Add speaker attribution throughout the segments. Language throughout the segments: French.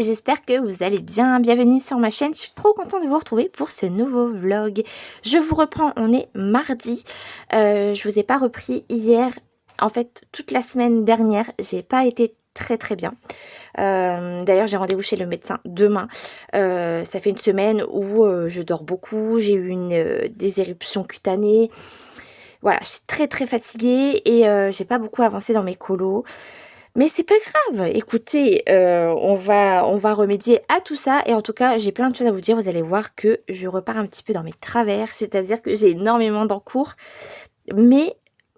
Speaker 1: j'espère que vous allez bien. Bienvenue sur ma chaîne, je suis trop contente de vous retrouver pour ce nouveau vlog. Je vous reprends, on est mardi. Je vous ai pas repris hier. En fait, toute la semaine dernière, j'ai pas été très bien. D'ailleurs, j'ai rendez-vous chez le médecin demain. Ça fait une semaine où je dors beaucoup, j'ai eu des éruptions cutanées. Voilà, je suis très fatiguée et j'ai pas beaucoup avancé dans mes colos. Mais c'est pas grave, écoutez, on va remédier à tout ça. Et en tout cas, j'ai plein de choses à vous dire. Vous allez voir que je repars un petit peu dans mes travers. C'est-à-dire que j'ai énormément d'encours. Mais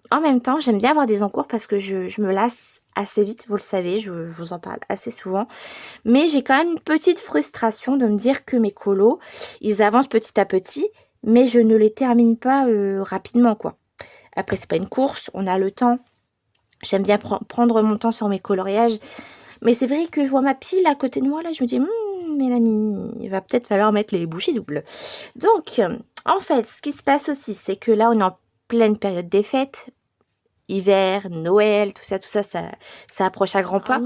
Speaker 1: en même temps, j'aime bien avoir des encours parce que je me lasse assez vite, vous le savez. Je vous en parle assez souvent. Mais j'ai quand même une petite frustration de me dire que mes colos, ils avancent petit à petit. Mais je ne les termine pas rapidement, quoi. Après, c'est pas une course, on a le temps. J'aime bien prendre mon temps sur mes coloriages. Mais c'est vrai que je vois ma pile à côté de moi, là, je me dis, Mélanie, il va peut-être falloir mettre les bougies doubles. Donc, en fait, ce qui se passe aussi, c'est que là, on est en pleine période des fêtes. Hiver, Noël, tout ça, ça approche à grands pas.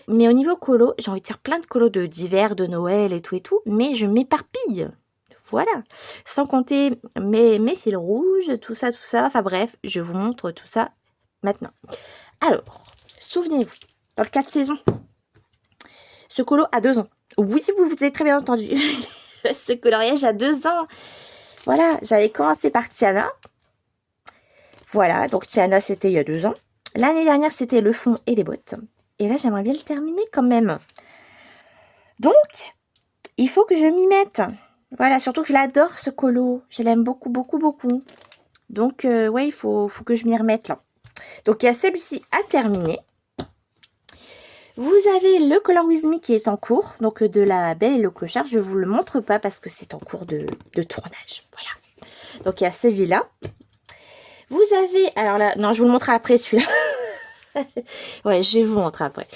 Speaker 1: Mais au niveau colo, j'ai envie de faire plein de colos d'hiver, de Noël et tout, mais je m'éparpille. Voilà, sans compter mes fils rouges, tout ça, enfin bref, je vous montre tout ça maintenant. Alors, souvenez-vous, dans le cas de saison, ce colo a 2 ans. Oui, vous avez très bien entendu. Ce coloriage a 2 ans. Voilà, j'avais commencé par Tiana. Voilà, donc Tiana, c'était il y a 2 ans. L'année dernière, c'était le fond et les bottes. Et là, j'aimerais bien le terminer quand même. Donc, il faut que je m'y mette. Voilà, surtout que je l'adore, ce colo. Je l'aime beaucoup. Donc, ouais, il faut que je m'y remette là. Donc, il y a celui-ci à terminer. Vous avez le Color With Me qui est en cours, donc de la Belle et le Clochard. Je ne vous le montre pas parce que c'est en cours de tournage. Voilà. Donc, il y a celui-là. Vous avez... Alors là, non, je vous le montre après celui-là. Ouais, je vais vous montrer après.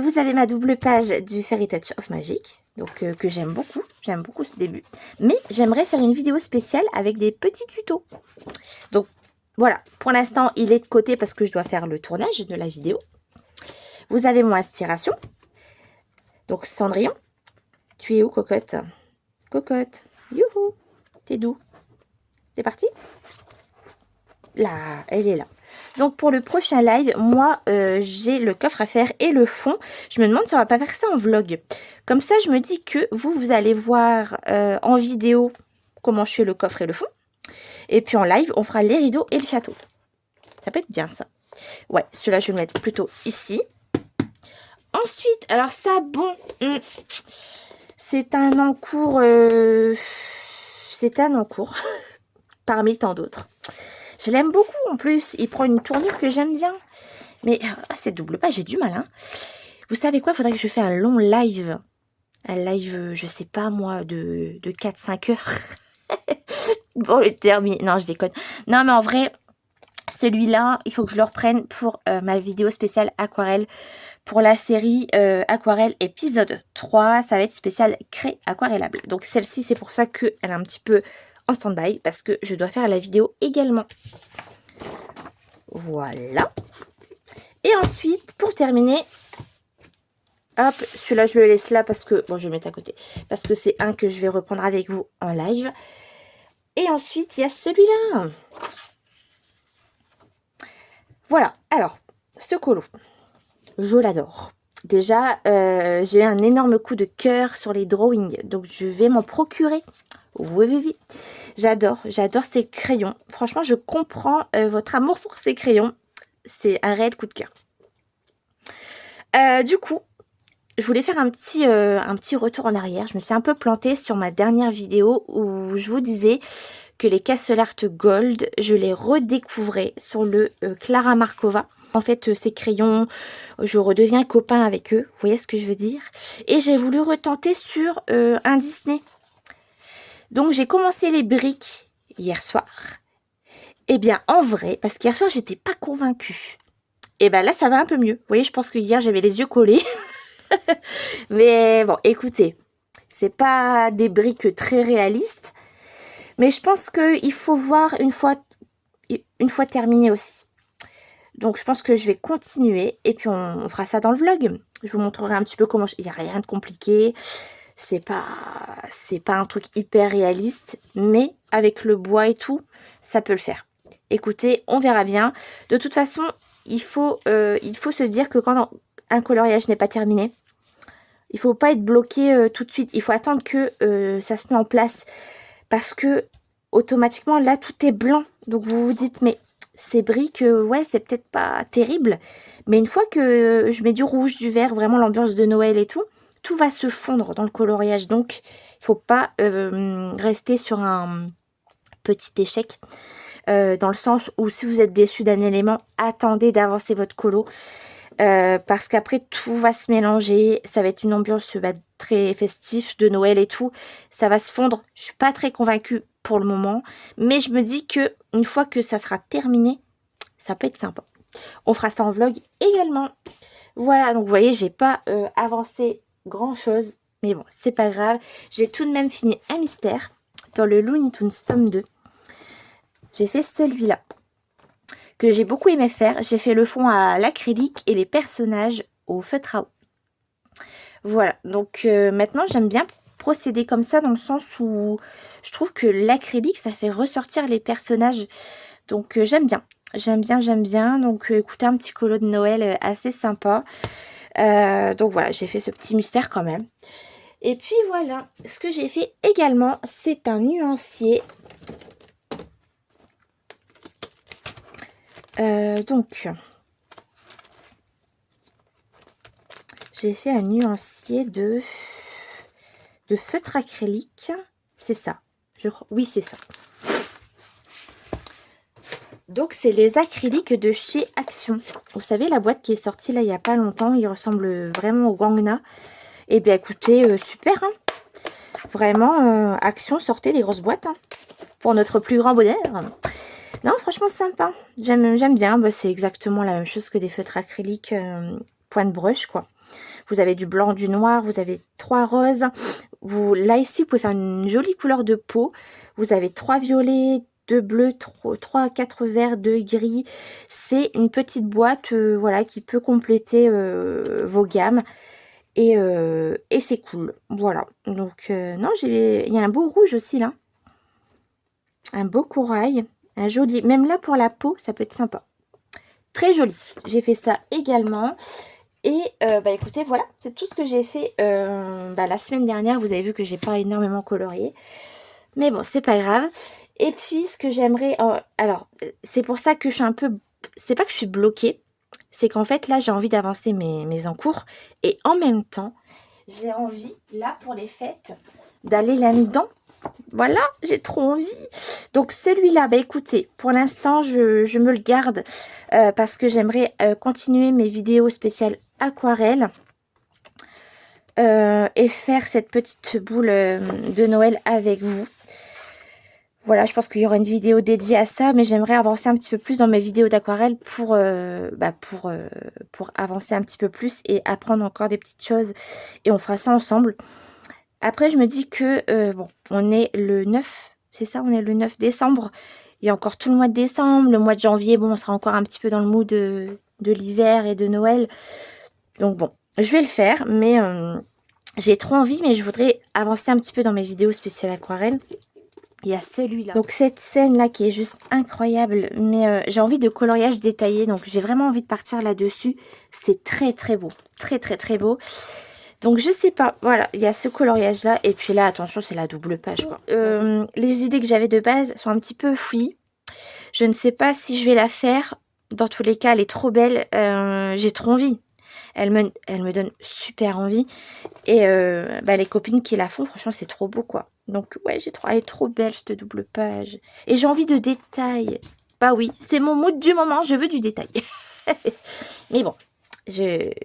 Speaker 1: Vous avez ma double page du Fairy Touch of Magic, donc que j'aime beaucoup. J'aime beaucoup ce début. Mais j'aimerais faire une vidéo spéciale avec des petits tutos. Donc, voilà. Pour l'instant, il est de côté parce que je dois faire le tournage de la vidéo. Vous avez mon inspiration. Donc, Cendrillon. Tu es où, cocotte? Cocotte. Youhou. T'es d'où? T'es partie? Là, elle est là. Donc, pour le prochain live, moi, j'ai le coffre à faire et le fond. Je me demande si on va pas faire ça en vlog. Comme ça, je me dis que vous allez voir en vidéo comment je fais le coffre et le fond. Et puis en live, on fera les rideaux et le château. Ça peut être bien, ça. Ouais, celui-là, je vais le mettre plutôt ici. Ensuite, alors ça, bon, c'est un encours, parmi tant d'autres. Je l'aime beaucoup en plus, il prend une tournure que j'aime bien. Mais cette double page, j'ai du mal, hein. Vous savez quoi, faudrait que je fasse un long live. Un live, je sais pas moi, de 4-5 heures. Bon, le terminé. Non, je déconne. Non, mais en vrai, celui-là, il faut que je le reprenne pour ma vidéo spéciale aquarelle. Pour la série Aquarelle épisode 3, ça va être spécial craie aquarellable. Donc celle-ci, c'est pour ça qu'elle est un petit peu en stand-by, parce que je dois faire la vidéo également. Voilà. Et ensuite, pour terminer, hop, celui-là, je le laisse là parce que, bon, je vais le mettre à côté, parce que c'est un que je vais reprendre avec vous en live. Et ensuite, il y a celui-là. Voilà, alors, ce colo. Je l'adore. Déjà, j'ai eu un énorme coup de cœur sur les drawings. Donc, je vais m'en procurer. Oui. J'adore ces crayons. Franchement, je comprends votre amour pour ces crayons. C'est un réel coup de cœur. Du coup, je voulais faire un petit retour en arrière. Je me suis un peu plantée sur ma dernière vidéo où je vous disais que les Castle Art Gold, je les redécouvrais sur le Clara Markova. En fait, ces crayons, je redeviens copain avec eux. Vous voyez ce que je veux dire? Et j'ai voulu retenter sur un Disney. Donc, j'ai commencé les briques hier soir. Eh bien, en vrai, parce qu'hier soir, j'étais pas convaincue. Et bien là, ça va un peu mieux. Vous voyez, je pense que hier, j'avais les yeux collés. Mais bon, écoutez, c'est pas des briques très réalistes. Mais je pense qu'il faut voir une fois terminé aussi. Donc je pense que je vais continuer et puis on fera ça dans le vlog. Je vous montrerai un petit peu comment... Il n'y a rien de compliqué. C'est pas un truc hyper réaliste, mais avec le bois et tout, ça peut le faire. Écoutez, on verra bien. De toute façon, il faut se dire que quand un coloriage n'est pas terminé, il faut pas être bloqué tout de suite. Il faut attendre que ça se met en place. Parce que automatiquement, là, tout est blanc. Donc vous vous dites, mais ces briques, ouais, c'est peut-être pas terrible. Mais une fois que je mets du rouge, du vert, vraiment l'ambiance de Noël et tout va se fondre dans le coloriage. Donc, il faut pas rester sur un petit échec. Dans le sens où si vous êtes déçu d'un élément, attendez d'avancer votre colo. Parce qu'après tout va se mélanger, ça va être une ambiance très festive de Noël et tout, ça va se fondre. Je suis pas très convaincue pour le moment, mais je me dis que une fois que ça sera terminé, ça peut être sympa. On fera ça en vlog également. Voilà, donc vous voyez, j'ai pas avancé grand chose, mais bon, c'est pas grave. J'ai tout de même fini un mystère dans le Looney Tunes tome 2. J'ai fait celui-là que j'ai beaucoup aimé faire. J'ai fait le fond à l'acrylique et les personnages au feutre à eau. Voilà, donc maintenant j'aime bien procéder comme ça dans le sens où je trouve que l'acrylique ça fait ressortir les personnages. Donc j'aime bien. J'aime bien. Donc écoutez, un petit colo de Noël assez sympa. Donc voilà, j'ai fait ce petit mystère quand même. Et puis voilà, ce que j'ai fait également, c'est un nuancier. Donc, j'ai fait un nuancier de feutre acrylique. C'est ça, je crois. Oui, c'est ça. Donc, c'est les acryliques de chez Action. Vous savez, la boîte qui est sortie là il n'y a pas longtemps, il ressemble vraiment au Gangna. Et bien, écoutez, super. Hein, vraiment, Action sortait des grosses boîtes. Hein, pour notre plus grand bonheur. Non, franchement, sympa. J'aime bien. Bah, c'est exactement la même chose que des feutres acryliques point de brush, quoi. Vous avez du blanc, du noir, vous avez 3 roses. Là, ici, vous pouvez faire une jolie couleur de peau. Vous avez 3 violets, 2 bleus, 3 4 verts, 2 gris. C'est une petite boîte voilà, qui peut compléter vos gammes. Et c'est cool. Voilà. Donc, non, il y a un beau rouge aussi, là. Un beau corail. Un joli, même là pour la peau, ça peut être sympa. Très joli. J'ai fait ça également. Et bah écoutez, voilà, c'est tout ce que j'ai fait la semaine dernière. Vous avez vu que j'ai pas énormément colorié. Mais bon, c'est pas grave. Et puis, ce que j'aimerais... alors, c'est pour ça que je suis un peu... C'est pas que je suis bloquée. C'est qu'en fait, là, j'ai envie d'avancer mes encours. Et en même temps, j'ai envie, là, pour les fêtes, d'aller là-dedans. Voilà, j'ai trop envie. Donc celui-là, bah écoutez, pour l'instant, je me le garde parce que j'aimerais continuer mes vidéos spéciales aquarelle et faire cette petite boule de Noël avec vous. Voilà, je pense qu'il y aura une vidéo dédiée à ça, mais j'aimerais avancer un petit peu plus dans mes vidéos d'aquarelle pour avancer un petit peu plus et apprendre encore des petites choses. Et on fera ça ensemble. Après, je me dis que, bon, on est le 9, c'est ça, on est le 9 décembre. Il y a encore tout le mois de décembre. Le mois de janvier, bon, on sera encore un petit peu dans le mood de l'hiver et de Noël. Donc bon, je vais le faire, mais j'ai trop envie, mais je voudrais avancer un petit peu dans mes vidéos spéciales aquarelle. Il y a celui-là. Donc cette scène-là qui est juste incroyable, mais j'ai envie de coloriage détaillé, donc j'ai vraiment envie de partir là-dessus. C'est très très beau, très très très beau. Donc je sais pas, voilà, il y a ce coloriage là, et puis là, attention, c'est la double page, quoi. Les idées que j'avais de base sont un petit peu fouilles. Je ne sais pas si je vais la faire. Dans tous les cas, elle est trop belle, j'ai trop envie. Elle me donne super envie. Et les copines qui la font, franchement, c'est trop beau, quoi. Donc ouais, elle est trop belle, cette double page. Et j'ai envie de détails. Bah oui, c'est mon mood du moment, je veux du détail. Mais bon.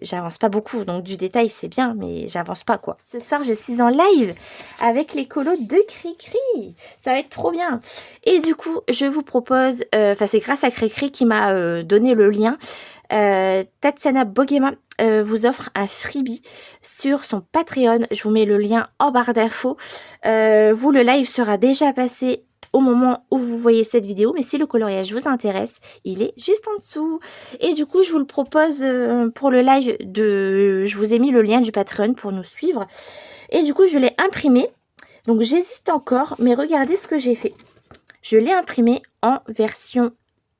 Speaker 1: J'avance pas beaucoup, donc du détail c'est bien, mais j'avance pas, quoi. Ce soir je suis en live avec les colos de Cricri, ça va être trop bien. Et du coup je vous propose, c'est grâce à Cricri qui m'a donné le lien. Tatiana Bogema vous offre un freebie sur son Patreon. Je vous mets le lien en barre d'infos. Le live sera déjà passé au moment où vous voyez cette vidéo, mais si le coloriage vous intéresse, il est juste en dessous. Et du coup, je vous le propose pour le live de... Je vous ai mis le lien du Patreon pour nous suivre. Et du coup, je l'ai imprimé. Donc, j'hésite encore, mais regardez ce que j'ai fait. Je l'ai imprimé en version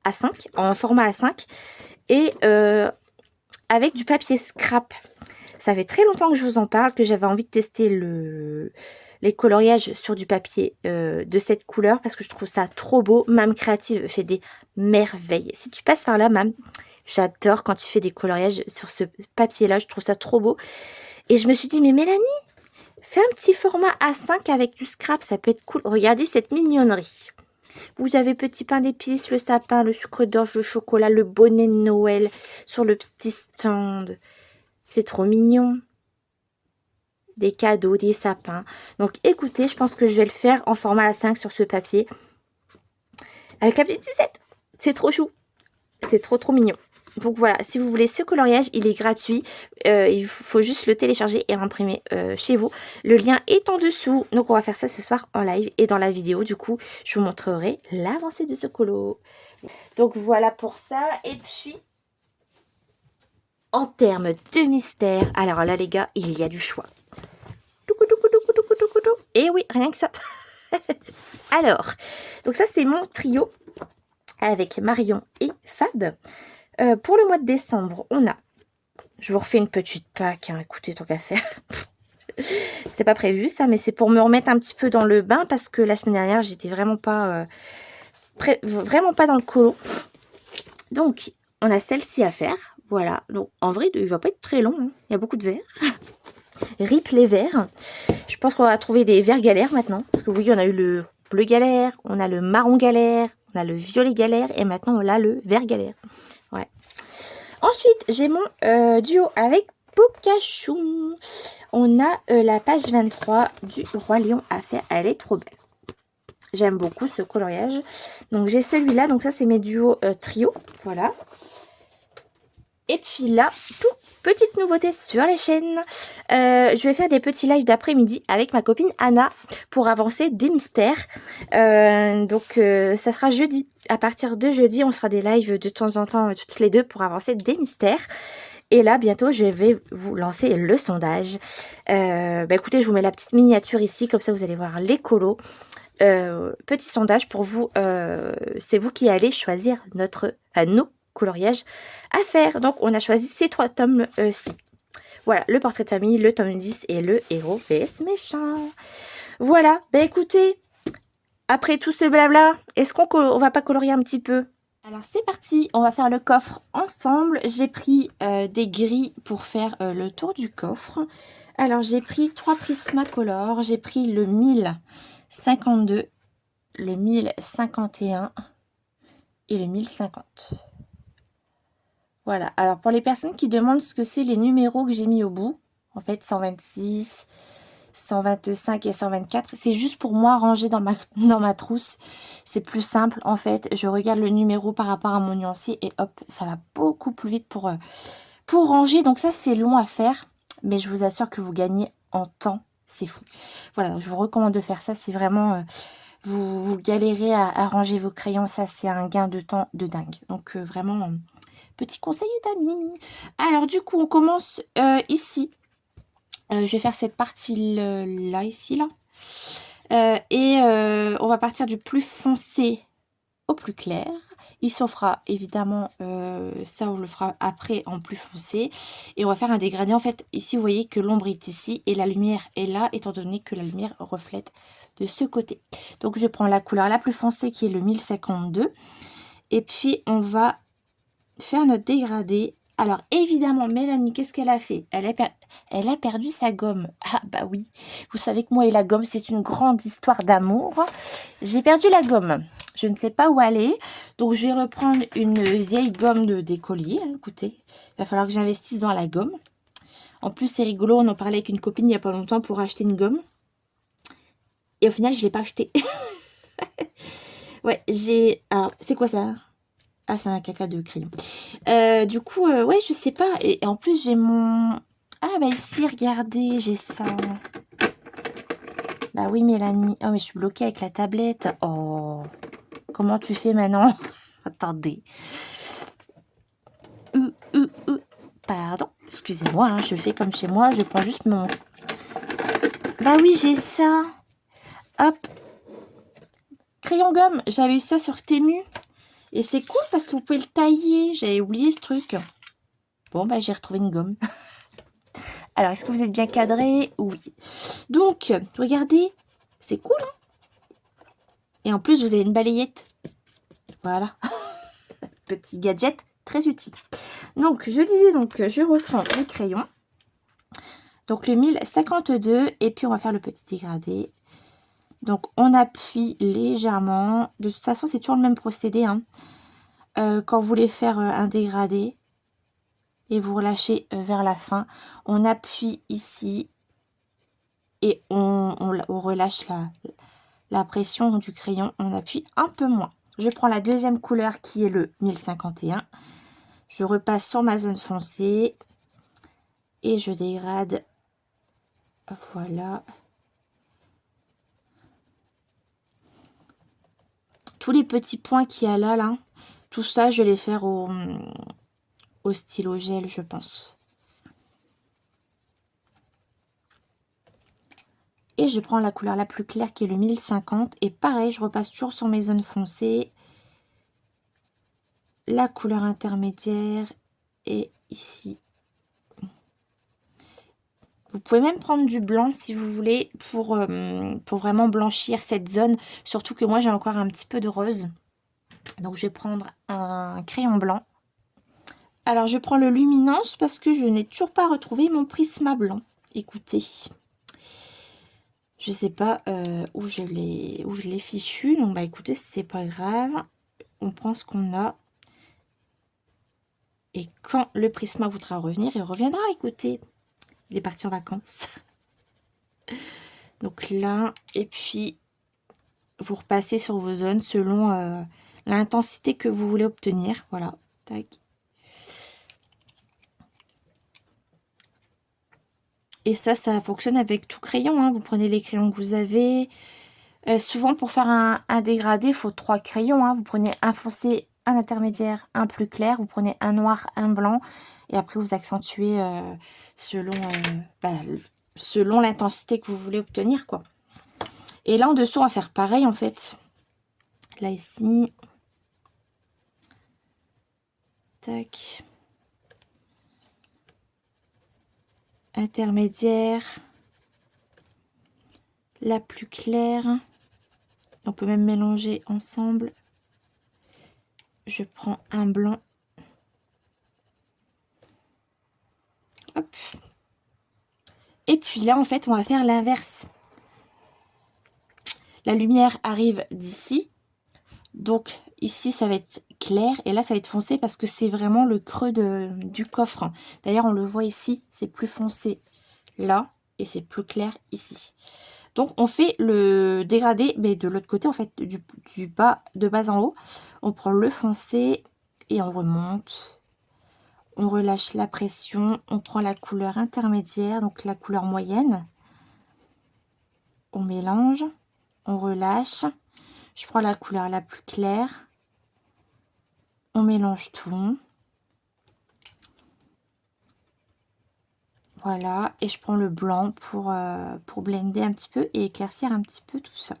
Speaker 1: A5, en format A5, et avec du papier scrap. Ça fait très longtemps que je vous en parle, que j'avais envie de tester les coloriages sur du papier de cette couleur, parce que je trouve ça trop beau. Mam Créative fait des merveilles. Si tu passes par là, Mam, j'adore quand tu fais des coloriages sur ce papier-là, je trouve ça trop beau. Et je me suis dit, mais Mélanie, fais un petit format A5 avec du scrap, ça peut être cool. Regardez cette mignonnerie. Vous avez petit pain d'épices, le sapin, le sucre d'orge, le chocolat, le bonnet de Noël sur le petit stand. C'est trop mignon. Des cadeaux, des sapins. Donc écoutez, je pense que je vais le faire en format A5 sur ce papier. Avec la petite sucette. C'est trop chou. C'est trop mignon. Donc voilà, si vous voulez ce coloriage, il est gratuit. Il faut juste le télécharger et l'imprimer chez vous. Le lien est en dessous. Donc on va faire ça ce soir en live et dans la vidéo. Du coup, je vous montrerai l'avancée de ce colo. Donc voilà pour ça. Et puis, en termes de mystère, alors là les gars, il y a du choix. Et oui, rien que ça. Alors, donc ça c'est mon trio avec Marion et Fab. Pour le mois de décembre, on a... Je vous refais une petite pack, hein, écoutez, tant qu'à faire. C'était pas prévu ça, mais c'est pour me remettre un petit peu dans le bain parce que la semaine dernière, j'étais vraiment pas dans le colo. Donc, on a celle-ci à faire. Voilà, donc en vrai, il va pas être très long, hein. Il y a beaucoup de verres. Rip les verres. Je pense qu'on va trouver des verres galères maintenant. Parce que oui, on a eu le bleu galère, on a le marron galère, on a le violet galère et maintenant on a le vert galère. Ouais. Ensuite, j'ai mon duo avec Pocachou. On a la page 23 du Roi Lion à faire. Elle est trop belle. J'aime beaucoup ce coloriage. Donc j'ai celui-là. Donc ça, c'est mes duos trio. Voilà. Et puis là, petite nouveauté sur la chaîne. Je vais faire des petits lives d'après-midi avec ma copine Anna pour avancer des mystères. Ça sera jeudi. À partir de jeudi, on se fera des lives de temps en temps, toutes les deux, pour avancer des mystères. Et là, bientôt, je vais vous lancer le sondage. Écoutez, je vous mets la petite miniature ici, comme ça vous allez voir les colos. Petit sondage pour vous. C'est vous qui allez choisir nos coloriages à faire. Donc, on a choisi ces 3 tomes-ci. Voilà, le portrait de famille, le tome 10 et le héros vs méchant. Voilà, écoutez, après tout ce blabla, est-ce qu'on va pas colorier un petit peu? Alors c'est parti, on va faire le coffre ensemble. J'ai pris des gris pour faire le tour du coffre. Alors j'ai pris 3 Prismacolor, j'ai pris le 1052, le 1051 et le 1050. Voilà, alors pour les personnes qui demandent ce que c'est les numéros que j'ai mis au bout, en fait 126, 125 et 124, c'est juste pour moi ranger dans ma trousse. C'est plus simple en fait, je regarde le numéro par rapport à mon nuancier et hop, ça va beaucoup plus vite pour ranger. Donc ça c'est long à faire, mais je vous assure que vous gagnez en temps, c'est fou. Voilà, donc je vous recommande de faire ça si vraiment vous galérez à ranger vos crayons. Ça c'est un gain de temps de dingue. Donc vraiment... petit conseil d'amis. Alors du coup, on commence ici. Je vais faire cette partie-là, ici, là. On va partir du plus foncé au plus clair. Ici, on fera évidemment, ça on le fera après en plus foncé. Et on va faire un dégradé. En fait, ici, vous voyez que l'ombre est ici et la lumière est là, étant donné que la lumière reflète de ce côté. Donc, je prends la couleur la plus foncée qui est le 1052. Et puis, on va faire notre dégradé. Alors évidemment, Mélanie, qu'est-ce qu'elle a fait? Elle a perdu sa gomme. Ah bah oui, vous savez que moi et la gomme, c'est une grande histoire d'amour. J'ai perdu la gomme. Je ne sais pas où elle est. Donc je vais reprendre une vieille gomme d'écolier. Écoutez, il va falloir que j'investisse dans la gomme. En plus, c'est rigolo, on en parlait avec une copine il n'y a pas longtemps pour acheter une gomme. Et au final, je ne l'ai pas achetée. Ouais, alors, c'est quoi ça? Ah, c'est un caca de crayon. Du coup, ouais, je sais pas. Et en plus, j'ai mon... Ah, bah ici, regardez, j'ai ça. Bah oui, Mélanie. Oh, mais je suis bloquée avec la tablette. Oh, comment tu fais maintenant? Attendez. Pardon, excusez-moi, hein, je fais comme chez moi, je prends juste mon... Bah oui, j'ai ça. Hop. Crayon gomme, j'avais eu ça sur Temu. Et c'est cool parce que vous pouvez le tailler. J'avais oublié ce truc. Bon, bah j'ai retrouvé une gomme. Alors, est-ce que vous êtes bien cadré? Oui. Donc, regardez, c'est cool, hein? Et en plus, vous avez une balayette. Voilà. Petit gadget très utile. Donc, je disais, donc, je reprends les crayons. Donc, le 1052. Et puis, on va faire le petit dégradé. Donc, on appuie légèrement. De toute façon, c'est toujours le même procédé, hein. Quand vous voulez faire un dégradé et vous relâchez vers la fin, on appuie ici et on relâche la pression du crayon. On appuie un peu moins. Je prends la deuxième couleur qui est le 1051. Je repasse sur ma zone foncée et je dégrade. Voilà. Tous les petits points qu'il y a là, tout ça, je vais les faire au stylo gel, je pense. Et je prends la couleur la plus claire qui est le 1050. Et pareil, je repasse toujours sur mes zones foncées. La couleur intermédiaire. Et ici. Vous pouvez même prendre du blanc si vous voulez pour vraiment blanchir cette zone. Surtout que moi, j'ai encore un petit peu de rose. Donc, je vais prendre un crayon blanc. Alors, je prends le Luminance parce que je n'ai toujours pas retrouvé mon Prisma blanc. Écoutez. Je sais pas où je l'ai fichu. Donc, bah écoutez, c'est pas grave. On prend ce qu'on a. Et quand le Prisma voudra revenir, il reviendra. Écoutez, il est parti en vacances. Donc là, et puis, vous repassez sur vos zones selon l'intensité que vous voulez obtenir. Voilà. Tac. Et ça fonctionne avec tout crayon, hein. Vous prenez les crayons que vous avez. Souvent, pour faire un dégradé, il faut 3 crayons, hein. Vous prenez un foncé, un intermédiaire, un plus clair. Vous prenez un noir, un blanc. Et après, vous accentuez selon l'intensité que vous voulez obtenir, quoi. Et là, en dessous, on va faire pareil, en fait. Là, ici. Tac. Intermédiaire. La plus claire. On peut même mélanger ensemble. Je prends un blanc. Hop. Et puis là, en fait, on va faire l'inverse. La lumière arrive d'ici. Donc, ici, ça va être clair. Et là, ça va être foncé parce que c'est vraiment le creux du coffre. D'ailleurs, on le voit ici. C'est plus foncé là. Et c'est plus clair ici. Donc, on fait le dégradé, mais de l'autre côté, en fait, de bas en haut. On prend le foncé et on remonte. On relâche la pression. On prend la couleur intermédiaire, donc la couleur moyenne. On mélange. On relâche. Je prends la couleur la plus claire. On mélange tout. Voilà. Et je prends le blanc pour blender un petit peu et éclaircir un petit peu tout ça.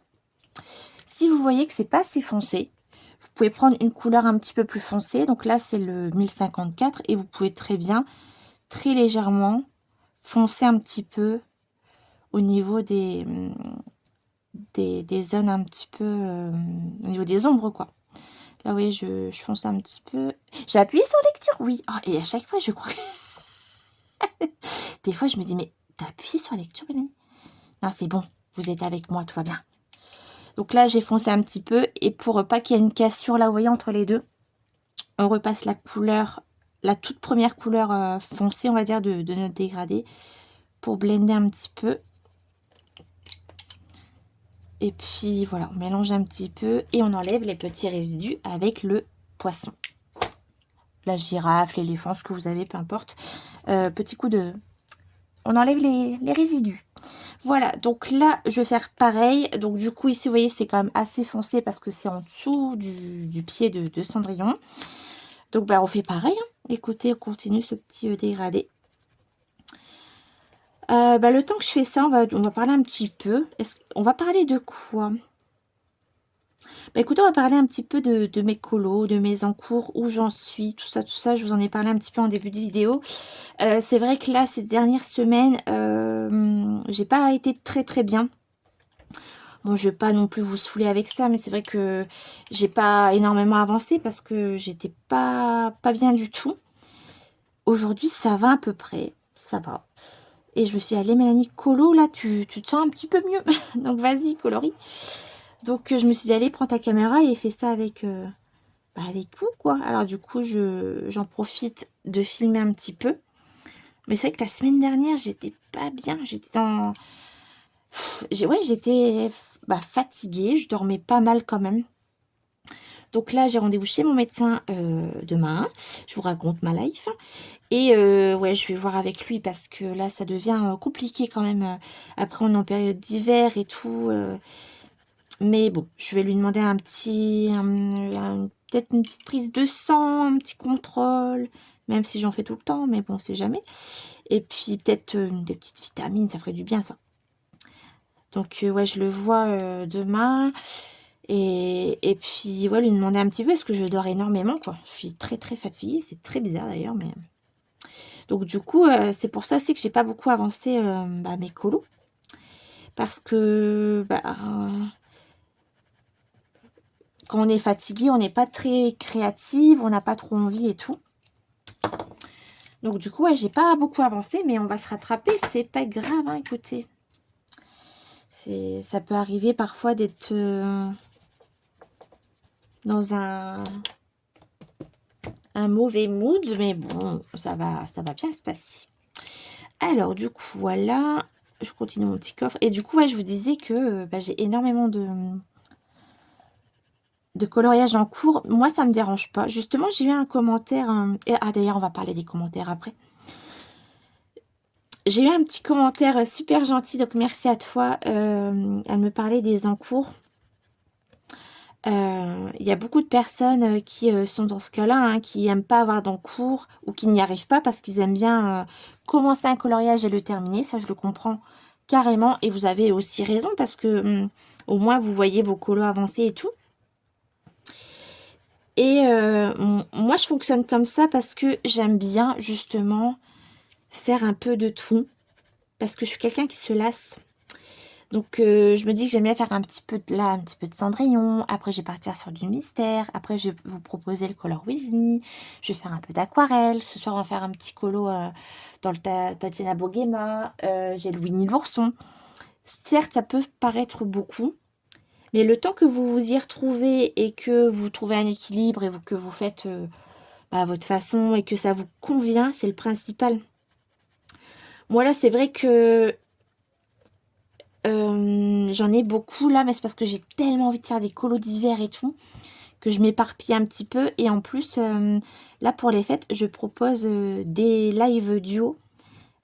Speaker 1: Si vous voyez que c'est pas assez foncé, vous pouvez prendre une couleur un petit peu plus foncée. Donc là, c'est le 1054. Et vous pouvez très bien, très légèrement, foncer un petit peu au niveau des zones un petit peu... au niveau des ombres, quoi. Là, vous voyez, je fonce un petit peu. J'ai appuyé sur lecture, oui. Oh, et à chaque fois, je crois que... Des fois, je me dis, mais t'as appuyé sur lecture, Mélanie? Non, c'est bon. Vous êtes avec moi, tout va bien. Donc là, j'ai foncé un petit peu. Et pour pas qu'il y ait une cassure, là, vous voyez, entre les deux, on repasse la couleur, la toute première couleur foncée, on va dire, de notre dégradé, pour blender un petit peu. Et puis, voilà, on mélange un petit peu et on enlève les petits résidus avec le poisson. La girafe, l'éléphant, ce que vous avez, peu importe. Petit coup de... On enlève les résidus. Voilà, donc là, je vais faire pareil. Donc du coup, ici, vous voyez, c'est quand même assez foncé parce que c'est en dessous du pied de Cendrillon. Donc, bah, on fait pareil, hein. Écoutez, on continue ce petit dégradé. Bah, le temps que je fais ça, on va parler un petit peu. On va parler de quoi? Bah, écoutez, on va parler un petit peu de mes colos, de mes encours, où j'en suis, tout ça, tout ça. Je vous en ai parlé un petit peu en début de vidéo. C'est vrai que là, ces dernières semaines, j'ai pas été très très bien. Bon, je vais pas non plus vous saouler avec ça, mais c'est vrai que j'ai pas énormément avancé parce que j'étais pas bien du tout. Aujourd'hui, ça va à peu près, ça va. Et je me suis dit, allez Mélanie, colo, là, tu te sens un petit peu mieux. Donc vas-y, colorie. Donc je me suis dit, allez, prends ta caméra et fais ça avec, avec vous, quoi. Alors du coup, j'en profite de filmer un petit peu. Mais c'est vrai que la semaine dernière, j'étais pas bien. J'étais dans... Ouais, j'étais fatiguée. Je dormais pas mal quand même. Donc là, j'ai rendez-vous chez mon médecin demain. Je vous raconte ma life. Et ouais, je vais voir avec lui parce que là, ça devient compliqué quand même. Après, on est en période d'hiver et tout. Mais bon, je vais lui demander un petit... peut-être une petite prise de sang, un petit contrôle. Même si j'en fais tout le temps, mais bon, on sait jamais. Et puis peut-être des petites vitamines, ça ferait du bien ça. Donc ouais, je le vois demain. Et puis, ouais, lui demander un petit peu, parce que je dors énormément, quoi. Je suis très, très fatiguée. C'est très bizarre, d'ailleurs, mais... Donc, du coup, c'est pour ça aussi que j'ai pas beaucoup avancé mes colos. Parce que, quand on est fatigué, on n'est pas très créative, on n'a pas trop envie et tout. Donc, du coup, ouais, j'ai pas beaucoup avancé, mais on va se rattraper. C'est pas grave, hein, écoutez. Ça peut arriver parfois d'être dans un mauvais mood, mais bon, ça va bien se passer. Alors, du coup, voilà, je continue mon petit coffre. Et du coup, ouais, je vous disais que j'ai énormément de coloriage en cours. Moi, ça me dérange pas. Justement, j'ai eu un commentaire. D'ailleurs, on va parler des commentaires après. J'ai eu un petit commentaire super gentil, donc merci à toi. Elle me parlait des encours. Il y a beaucoup de personnes qui sont dans ce cas-là, hein, qui n'aiment pas avoir d'encours ou qui n'y arrivent pas parce qu'ils aiment bien commencer un coloriage et le terminer. Ça, je le comprends carrément. Et vous avez aussi raison parce que au moins, vous voyez vos colos avancer et tout. Et moi, je fonctionne comme ça parce que j'aime bien justement faire un peu de tout. Parce que je suis quelqu'un qui se lasse. Donc, je me dis que j'aime bien faire un petit peu de là, un petit peu de Cendrillon. Après, je vais partir sur du mystère. Après, je vais vous proposer le Color With Me. Je vais faire un peu d'aquarelle. Ce soir, on va faire un petit colo dans le Tatiana Boguema. J'ai le Winnie l'ourson. Certes, ça peut paraître beaucoup. Mais le temps que vous vous y retrouvez et que vous trouvez un équilibre et que vous faites à votre façon et que ça vous convient, c'est le principal. Moi, là, c'est vrai que j'en ai beaucoup là, mais c'est parce que j'ai tellement envie de faire des colos d'hiver et tout, que je m'éparpille un petit peu. Et en plus, là pour les fêtes, je propose des live duo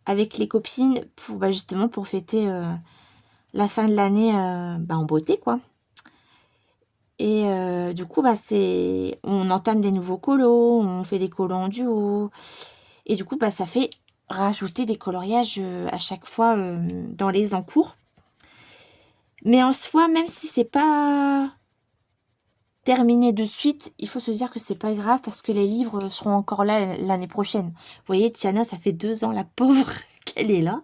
Speaker 1: avec les copines pour justement pour fêter la fin de l'année en beauté, quoi. Et du coup, on entame des nouveaux colos, on fait des colos en duo. Et du coup, ça fait rajouter des coloriages à chaque fois dans les encours. Mais en soi, même si c'est pas terminé de suite, il faut se dire que c'est pas grave parce que les livres seront encore là l'année prochaine. Vous voyez, Tiana, ça fait 2 ans, la pauvre, qu'elle est là.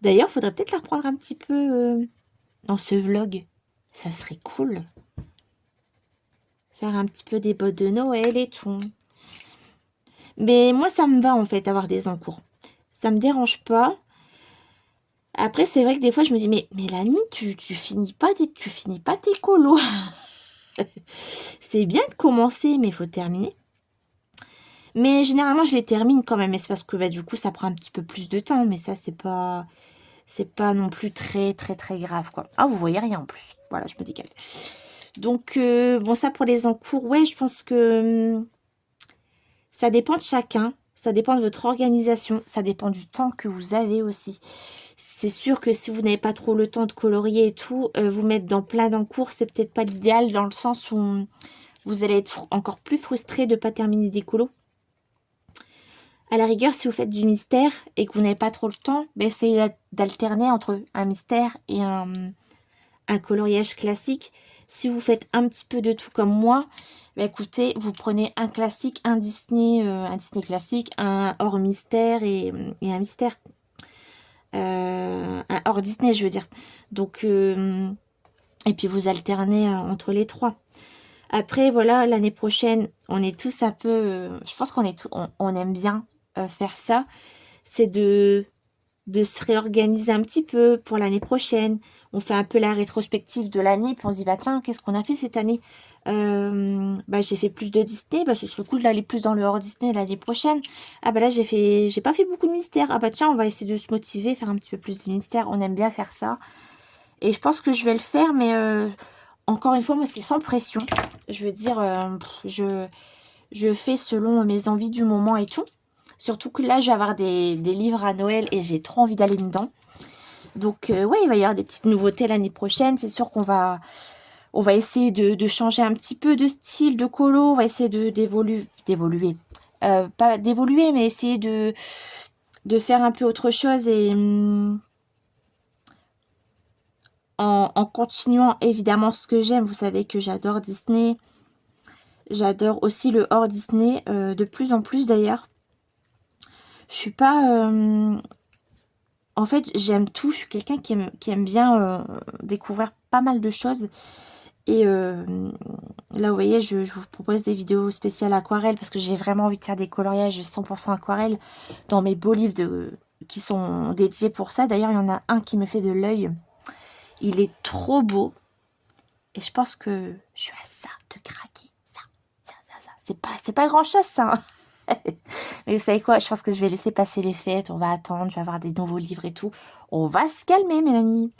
Speaker 1: D'ailleurs, il faudrait peut-être la reprendre un petit peu dans ce vlog. Ça serait cool. Faire un petit peu des bottes de Noël et tout. Mais moi, ça me va en fait, avoir des encours. Ça me dérange pas. Après, c'est vrai que des fois, je me dis, mais Mélanie, tu finis pas tes colos. C'est bien de commencer, mais il faut terminer. Mais généralement, je les termine quand même. Et c'est parce que du coup, ça prend un petit peu plus de temps. Mais ça, c'est pas non plus très, très, très grave, quoi. Ah, vous voyez rien en plus. Voilà, je me décale. Donc, bon, ça pour les encours, ouais, je pense que ça dépend de chacun. Ça dépend de votre organisation, ça dépend du temps que vous avez aussi. C'est sûr que si vous n'avez pas trop le temps de colorier et tout, vous mettre dans plein d'encours, c'est peut-être pas l'idéal dans le sens où vous allez être encore plus frustré de ne pas terminer des colos. À la rigueur, si vous faites du mystère et que vous n'avez pas trop le temps, ben essayez d'alterner entre un mystère et un coloriage classique. Si vous faites un petit peu de tout comme moi, bah écoutez, vous prenez un classique, un Disney classique, un hors mystère et un mystère. Un hors Disney, je veux dire. Donc, et puis vous alternez entre les trois. Après, voilà, l'année prochaine, on est tous un peu... je pense qu'on est on aime bien faire ça. C'est de se réorganiser un petit peu pour l'année prochaine. On fait un peu la rétrospective de l'année, puis on se dit, bah tiens, qu'est-ce qu'on a fait cette année? Bah j'ai fait plus de Disney, bah ce serait cool d'aller plus dans le hors Disney l'année prochaine. Ah bah là j'ai pas fait beaucoup de mystères. Ah bah tiens, on va essayer de se motiver, faire un petit peu plus de mystères. On aime bien faire ça. Et je pense que je vais le faire, mais encore une fois, moi c'est sans pression. Je veux dire, je fais selon mes envies du moment et tout. Surtout que là, je vais avoir des livres à Noël et j'ai trop envie d'aller dedans. Donc, ouais, il va y avoir des petites nouveautés l'année prochaine. C'est sûr qu'on va essayer de changer un petit peu de style de colo. On va essayer d'évoluer. Pas d'évoluer, mais essayer de faire un peu autre chose et en continuant évidemment ce que j'aime. Vous savez que j'adore Disney. J'adore aussi le hors Disney, de plus en plus d'ailleurs. Je suis pas... en fait, j'aime tout. Je suis quelqu'un qui aime bien découvrir pas mal de choses. Et là, vous voyez, je vous propose des vidéos spéciales aquarelles parce que j'ai vraiment envie de faire des coloriages 100% aquarelle dans mes beaux livres qui sont dédiés pour ça. D'ailleurs, il y en a un qui me fait de l'œil. Il est trop beau. Et je pense que je suis à ça de craquer. Ça. C'est pas grand chose, ça. Mais vous savez quoi, je pense que je vais laisser passer les fêtes, on va attendre, je vais avoir des nouveaux livres et tout. On va se calmer, Mélanie.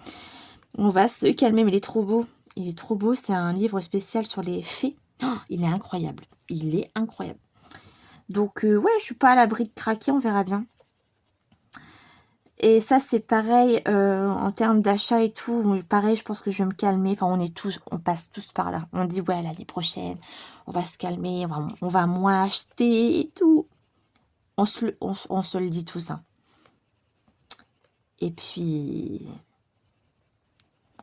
Speaker 1: On va se calmer, mais il est trop beau. Il est trop beau, c'est un livre spécial sur les fées. Oh, il est incroyable. Il est incroyable. Donc, ouais, je suis pas à l'abri de craquer, on verra bien. Et ça, c'est pareil, en termes d'achat et tout. Pareil, je pense que je vais me calmer. Enfin, on passe tous par là. On dit, ouais, l'année prochaine, on va se calmer, on va moins acheter et tout. On se le dit tout ça. Et puis,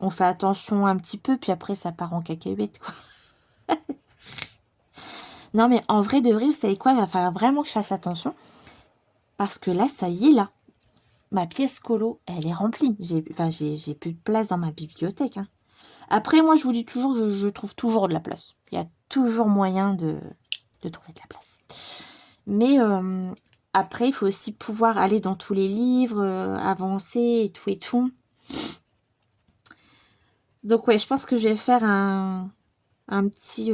Speaker 1: on fait attention un petit peu, puis après, ça part en cacahuète, quoi. Non, mais en vrai de vrai, vous savez quoi? Il va falloir vraiment que je fasse attention. Parce que là, ça y est, là. Ma pièce colo, elle est remplie. J'ai plus de place dans ma bibliothèque. Hein. Après, moi, je vous dis toujours, je trouve toujours de la place. Il y a toujours moyen de trouver de la place. Mais après, il faut aussi pouvoir aller dans tous les livres, avancer et tout et tout. Donc, ouais, je pense que je vais faire un petit...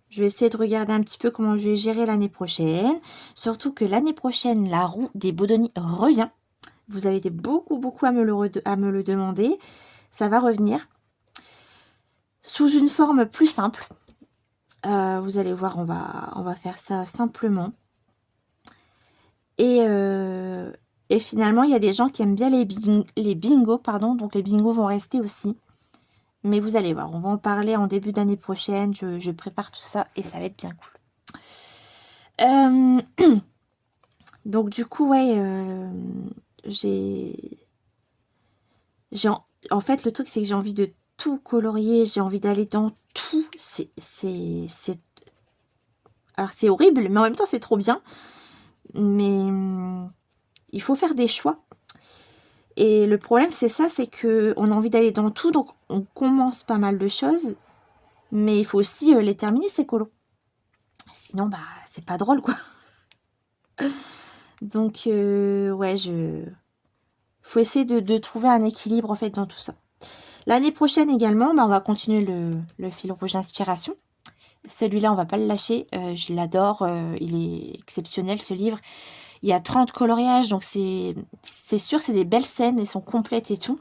Speaker 1: je vais essayer de regarder un petit peu comment je vais gérer l'année prochaine. Surtout que l'année prochaine, la roue des Bodoni revient. Vous avez été beaucoup à me le demander. Ça va revenir sous une forme plus simple. Vous allez voir, on va faire ça simplement. Et finalement, il y a des gens qui aiment bien les bingos, pardon. Donc les bingos vont rester aussi. Mais vous allez voir, on va en parler en début d'année prochaine. Je prépare tout ça et ça va être bien cool. Donc du coup, ouais, en fait, le truc, c'est que j'ai envie de tout colorier. J'ai envie d'aller dans tout. Alors, c'est horrible, mais en même temps, c'est trop bien. Mais il faut faire des choix. Et le problème, c'est ça, c'est qu'on a envie d'aller dans tout. Donc, on commence pas mal de choses. Mais il faut aussi les terminer, ces colos. Sinon, bah, c'est pas drôle, quoi. Donc, ouais, faut essayer de trouver un équilibre, en fait, dans tout ça. L'année prochaine également, bah, on va continuer le fil rouge inspiration. Celui-là, on va pas le lâcher. Je l'adore. Il est exceptionnel, ce livre. Il y a 30 coloriages, donc c'est sûr, c'est des belles scènes. Elles sont complètes et tout.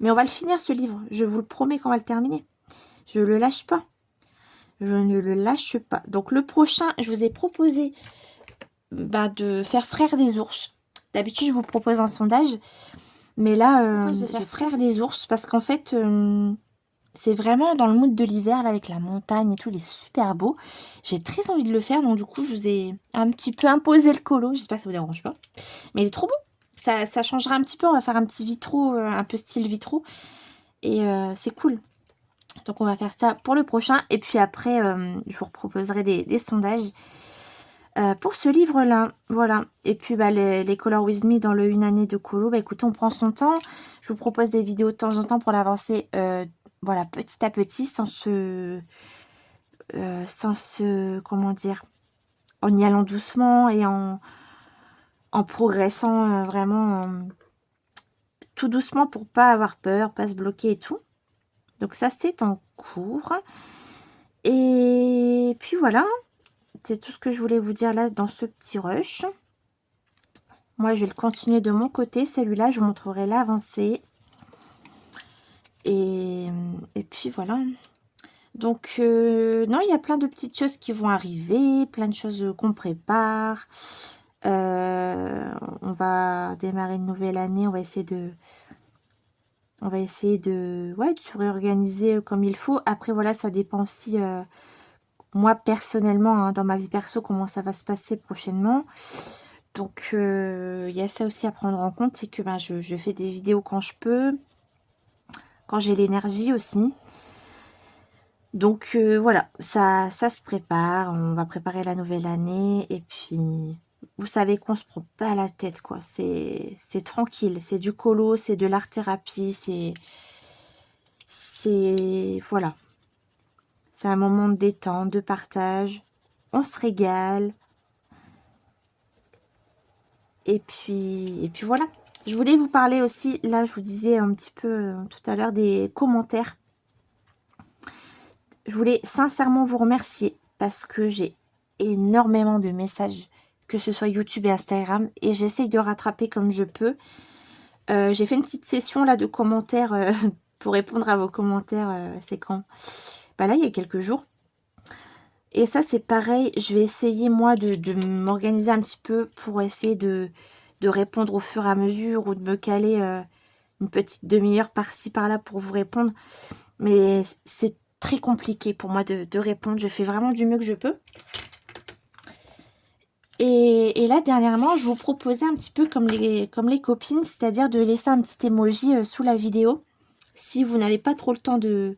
Speaker 1: Mais on va le finir, ce livre. Je vous le promets qu'on va le terminer. Je le lâche pas. Je ne le lâche pas. Donc le prochain, je vous ai proposé de faire Frères des ours. D'habitude, je vous propose un sondage. Mais là, j'ai Frères des ours parce qu'en fait, c'est vraiment dans le mood de l'hiver, là, avec la montagne et tout. Il est super beau. J'ai très envie de le faire. Donc du coup, je vous ai un petit peu imposé le colo. J'espère que ça vous dérange pas. Mais il est trop beau. Ça changera un petit peu. On va faire un petit vitraux, un peu style vitraux. Et c'est cool. Donc on va faire ça pour le prochain. Et puis après, je vous proposerai des sondages pour ce livre-là. Voilà. Et puis les Color With Me dans le Une année de colo. Écoutez, on prend son temps. Je vous propose des vidéos de temps en temps pour l'avancer. Voilà, petit à petit, comment dire, en y allant doucement et en progressant vraiment tout doucement pour pas avoir peur, pas se bloquer et tout. Donc ça, c'est en cours. Et puis voilà, c'est tout ce que je voulais vous dire là dans ce petit rush. Moi, je vais le continuer de mon côté. Celui-là, je vous montrerai l'avancée. Et puis voilà. Donc, non, il y a plein de petites choses qui vont arriver, plein de choses qu'on prépare. On va démarrer une nouvelle année. On va essayer de de se réorganiser comme il faut. Après, voilà, ça dépend aussi, moi, personnellement, hein, dans ma vie perso, comment ça va se passer prochainement. Donc, il y a ça aussi à prendre en compte, c'est que je fais des vidéos quand je peux, quand j'ai l'énergie aussi. Donc, voilà, ça se prépare, on va préparer la nouvelle année, et puis, vous savez qu'on se prend pas la tête, quoi. C'est tranquille, c'est du colo, c'est de l'art-thérapie, voilà. C'est un moment de détente, de partage, on se régale, et puis voilà. Je voulais vous parler aussi, là je vous disais un petit peu tout à l'heure, des commentaires. Je voulais sincèrement vous remercier parce que j'ai énormément de messages, que ce soit YouTube et Instagram, et j'essaye de rattraper comme je peux. J'ai fait une petite session là de commentaires pour répondre à vos commentaires, c'est quand? Là, il y a quelques jours. Et ça, c'est pareil, je vais essayer, moi, de m'organiser un petit peu pour essayer de répondre au fur et à mesure ou de me caler une petite demi-heure par-ci, par-là pour vous répondre. Mais c'est très compliqué pour moi de répondre. Je fais vraiment du mieux que je peux. Et là, dernièrement, je vous proposais un petit peu comme les copines, c'est-à-dire de laisser un petit emoji sous la vidéo. Si vous n'avez pas trop le temps de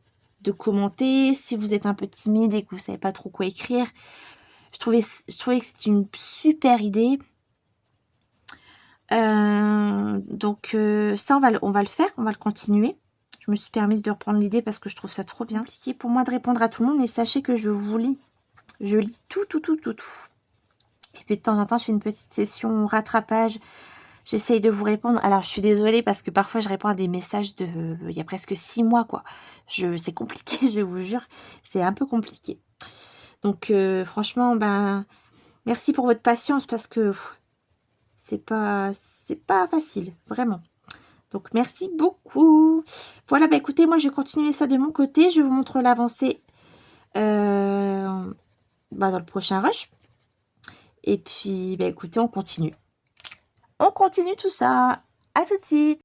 Speaker 1: commenter, si vous êtes un peu timide et que vous ne savez pas trop quoi écrire, je trouvais que c'était une super idée. Donc ça, on va le faire, on va le continuer. Je me suis permise de reprendre l'idée parce que je trouve ça trop bien. C'est compliqué pour moi de répondre à tout le monde, mais sachez que je vous lis. Je lis tout. Et puis de temps en temps, je fais une petite session rattrapage. J'essaye de vous répondre. Alors, je suis désolée parce que parfois, je réponds à des messages il y a presque 6 mois, quoi. C'est compliqué, je vous jure. C'est un peu compliqué. Donc, franchement, merci pour votre patience parce que c'est pas facile, vraiment. Donc, merci beaucoup. Voilà, écoutez, moi, je vais continuer ça de mon côté. Je vous montre l'avancée dans le prochain rush. Et puis, écoutez, on continue. On continue tout ça. À tout de suite.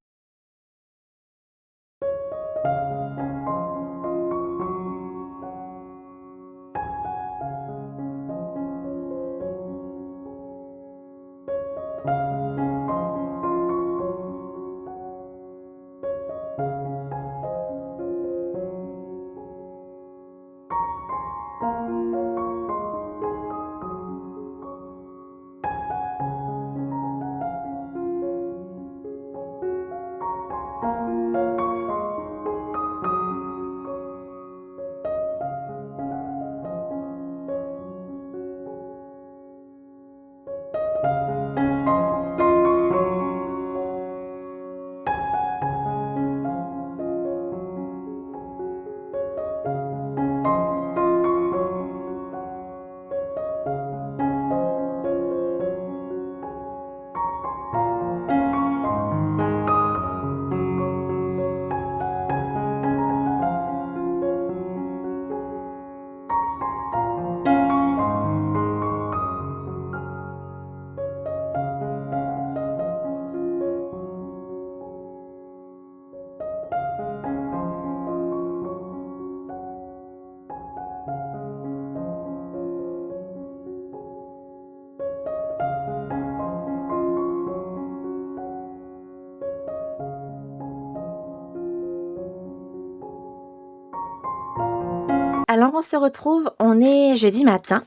Speaker 1: Alors on se retrouve, on est jeudi matin.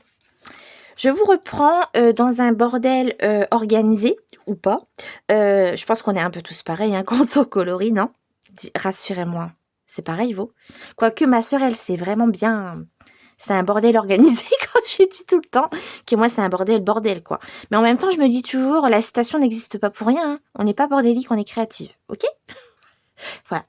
Speaker 1: Je vous reprends dans un bordel organisé ou pas. Je pense qu'on est un peu tous pareils hein, quand on colorie, non? Rassurez-moi, c'est pareil vous. Quoique ma soeur, elle, c'est vraiment bien... C'est un bordel organisé quand je dis tout le temps que moi c'est un bordel quoi. Mais en même temps je me dis toujours la citation n'existe pas pour rien. Hein. On n'est pas bordélique, on est créative. Ok? Voilà.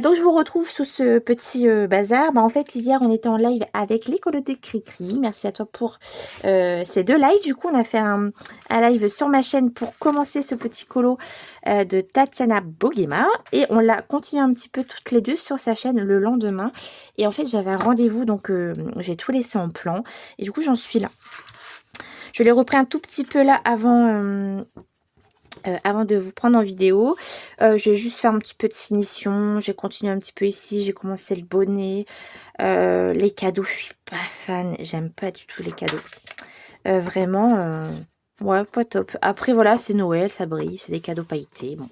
Speaker 1: Donc je vous retrouve sous ce petit bazar. En fait hier on était en live avec l'école de Cricri. Merci à toi pour ces 2 lives. Du coup on a fait un live sur ma chaîne pour commencer ce petit colo de Tatiana Bogema. Et on l'a continué un petit peu toutes les deux sur sa chaîne le lendemain. Et en fait j'avais un rendez-vous donc j'ai tout laissé en plan. Et du coup j'en suis là. Je l'ai repris un tout petit peu là avant de vous prendre en vidéo. Je vais juste faire un petit peu de finition. J'ai continué un petit peu ici. J'ai commencé le bonnet. Les cadeaux, je suis pas fan. J'aime pas du tout les cadeaux. Vraiment, ouais, pas top. Après, voilà, c'est Noël, ça brille. C'est des cadeaux pailletés. Bon,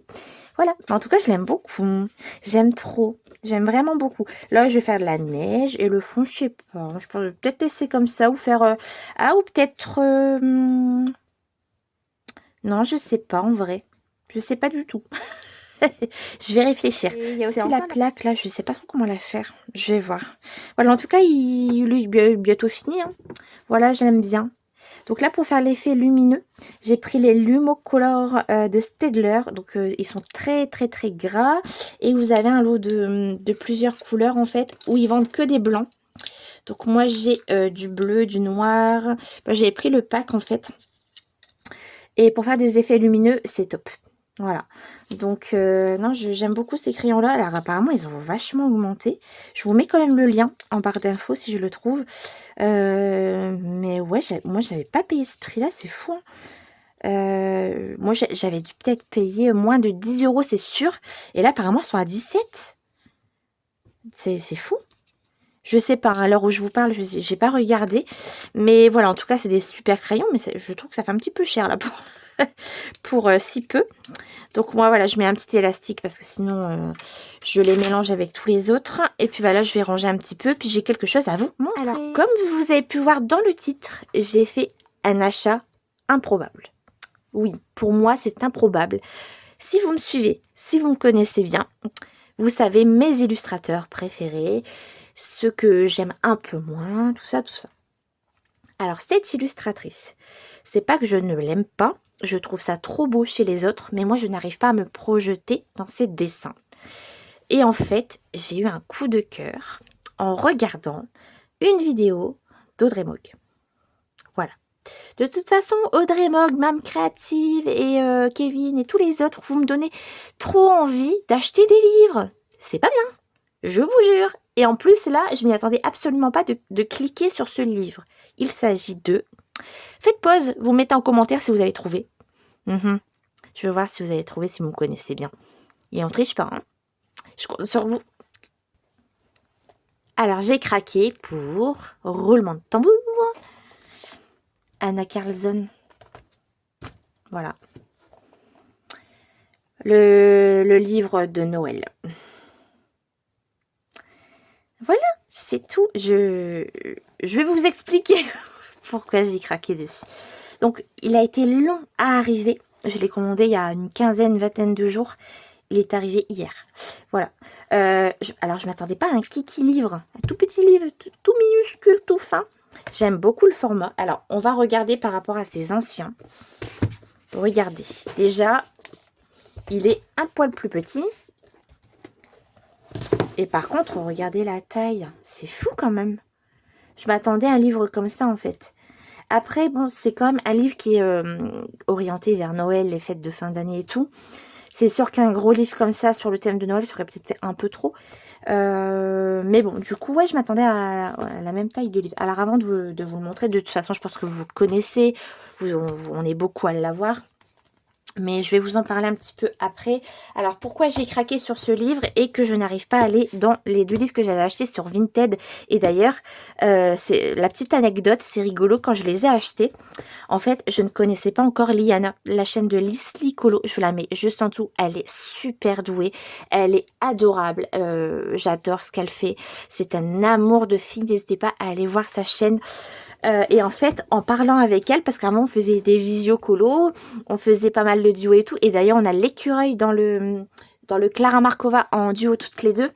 Speaker 1: voilà. En tout cas, je l'aime beaucoup. J'aime trop. J'aime vraiment beaucoup. Là, je vais faire de la neige. Et le fond, je sais pas. Je peux peut-être laisser comme ça. Ou faire... ah, ou peut-être... non, je sais pas en vrai. Je sais pas du tout. Je vais réfléchir. Il y a aussi la plaque là, je sais pas trop comment la faire. Je vais voir. Voilà, en tout cas, il est bientôt fini. Hein. Voilà, j'aime bien. Donc là, pour faire l'effet lumineux, j'ai pris les Lumocolor de Staedtler. Donc, ils sont très gras. Et vous avez un lot de plusieurs couleurs en fait, où ils vendent que des blancs. Donc moi, j'ai du bleu, du noir. J'ai pris le pack en fait. Et pour faire des effets lumineux, c'est top. Voilà. Donc, non, j'aime beaucoup ces crayons-là. Alors, apparemment, ils ont vachement augmenté. Je vous mets quand même le lien en barre d'infos si je le trouve. Mais ouais, moi, j'avais pas payé ce prix-là. C'est fou. Hein. Moi, j'avais dû peut-être payer moins de 10 €, c'est sûr. Et là, apparemment, ils sont à 17. C'est fou. Je sais pas, à l'heure où je vous parle, j'ai pas regardé. Mais voilà, en tout cas, c'est des super crayons. Mais je trouve que ça fait un petit peu cher là pour si peu. Donc moi, voilà, je mets un petit élastique parce que sinon, je les mélange avec tous les autres. Et puis voilà, je vais ranger un petit peu. Puis j'ai quelque chose à vous montrer. Alors, comme vous avez pu voir dans le titre, j'ai fait un achat improbable. Oui, pour moi, c'est improbable. Si vous me suivez, si vous me connaissez bien, vous savez mes illustrateurs préférés, ceux que j'aime un peu moins, tout ça, tout ça. Alors, cette illustratrice, c'est pas que je ne l'aime pas, je trouve ça trop beau chez les autres, mais moi, je n'arrive pas à me projeter dans ses dessins. Et en fait, j'ai eu un coup de cœur en regardant une vidéo d'Audrey Mogg. Voilà. De toute façon, Audrey Mogg, Mam Créative et Kevin et tous les autres, vous me donnez trop envie d'acheter des livres. C'est pas bien, je vous jure. Et en plus, là, je m'y attendais absolument pas de cliquer sur ce livre. Il s'agit de... Faites pause, vous mettez en commentaire si vous avez trouvé. Je veux voir si vous avez trouvé, si vous me connaissez bien. Et on triche pas, hein. Je compte sur vous. Alors, j'ai craqué pour roulement de tambour. Anna Carlson. Voilà. Le livre de Noël. Voilà, c'est tout. Je vais vous expliquer pourquoi j'ai craqué dessus. Donc, il a été long à arriver. Je l'ai commandé il y a une vingtaine de jours. Il est arrivé hier. Voilà. Alors, je ne m'attendais pas à un kiki livre. Un tout petit livre, tout minuscule, tout fin. J'aime beaucoup le format. Alors, on va regarder par rapport à ses anciens. Regardez. Déjà, il est un poil plus petit. Et par contre, regardez la taille. C'est fou quand même. Je m'attendais à un livre comme ça, en fait. Après, bon, c'est quand même un livre qui est orienté vers Noël, les fêtes de fin d'année et tout. C'est sûr qu'un gros livre comme ça sur le thème de Noël serait peut-être fait un peu trop. Mais bon, du coup, ouais, je m'attendais à la même taille de livre. Alors, avant de vous le montrer, de toute façon, je pense que vous le connaissez. On est beaucoup à l'avoir. Mais je vais vous en parler un petit peu après. Alors, pourquoi j'ai craqué sur ce livre et que je n'arrive pas à aller dans les 2 livres que j'avais achetés sur Vinted. Et d'ailleurs, c'est la petite anecdote, c'est rigolo, quand je les ai achetés, en fait, je ne connaissais pas encore Liana, la chaîne de Lisli Colo. Je vous la mets juste en dessous. Elle est super douée. Elle est adorable. J'adore ce qu'elle fait. C'est un amour de fille. N'hésitez pas à aller voir sa chaîne. Et en fait, en parlant avec elle, parce qu'avant on faisait des visio colo, on faisait pas mal de duo et tout. Et d'ailleurs, on a l'écureuil dans le Clara Markova en duo toutes les deux.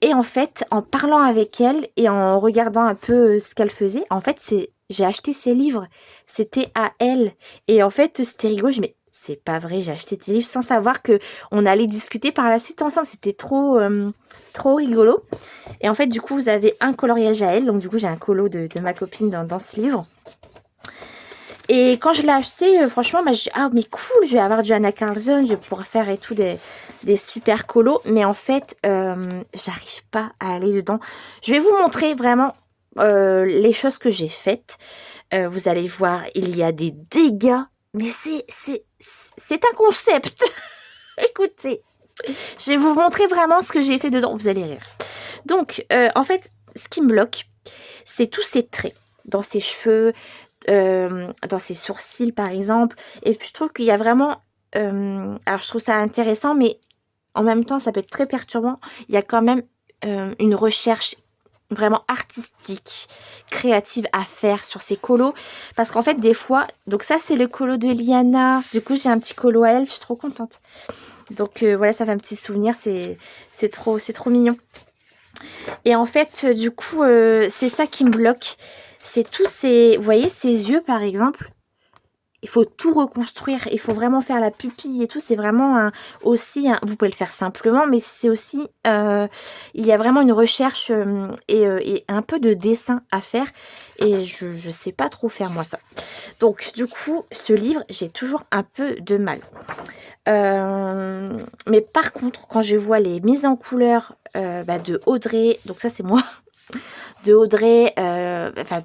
Speaker 1: Et en fait, en parlant avec elle et en regardant un peu ce qu'elle faisait, en fait, j'ai acheté ses livres. C'était à elle. Et en fait, c'était rigolo. Je me dis, mais c'est pas vrai, j'ai acheté tes livres sans savoir que on allait discuter par la suite ensemble. C'était trop rigolo. Et en fait, du coup, vous avez un coloriage à elle. Donc, du coup, j'ai un colo de ma copine dans ce livre. Et quand je l'ai acheté, franchement, bah, je dis, ah, mais cool, je vais avoir du Anna Carlson, je vais pouvoir faire et tout des super colos. Mais en fait, j'arrive pas à aller dedans. Je vais vous montrer vraiment les choses que j'ai faites. Vous allez voir, il y a des dégâts. Mais c'est un concept. Écoutez, je vais vous montrer vraiment ce que j'ai fait dedans. Vous allez rire. Donc, en fait, ce qui me bloque, c'est tous ces traits dans ses cheveux, dans ses sourcils par exemple. Et puis je trouve qu'il y a vraiment... alors je trouve ça intéressant, mais en même temps ça peut être très perturbant. Il y a quand même une recherche vraiment artistique, créative à faire sur ces colos. Parce qu'en fait des fois... Donc ça c'est le colo de Liana. Du coup j'ai un petit colo à elle, je suis trop contente. Donc voilà, ça fait un petit souvenir, c'est trop mignon. Et en fait, du coup, c'est ça qui me bloque. C'est tous ces... Vous voyez, ces yeux, par exemple, il faut tout reconstruire. Il faut vraiment faire la pupille et tout. C'est vraiment aussi... vous pouvez le faire simplement, mais c'est aussi... il y a vraiment une recherche et un peu de dessin à faire. Et je sais pas trop faire, moi, ça. Donc, du coup, ce livre, j'ai toujours un peu de mal. Mais par contre, quand je vois les mises en couleur de Audrey, donc ça c'est moi, de Audrey, enfin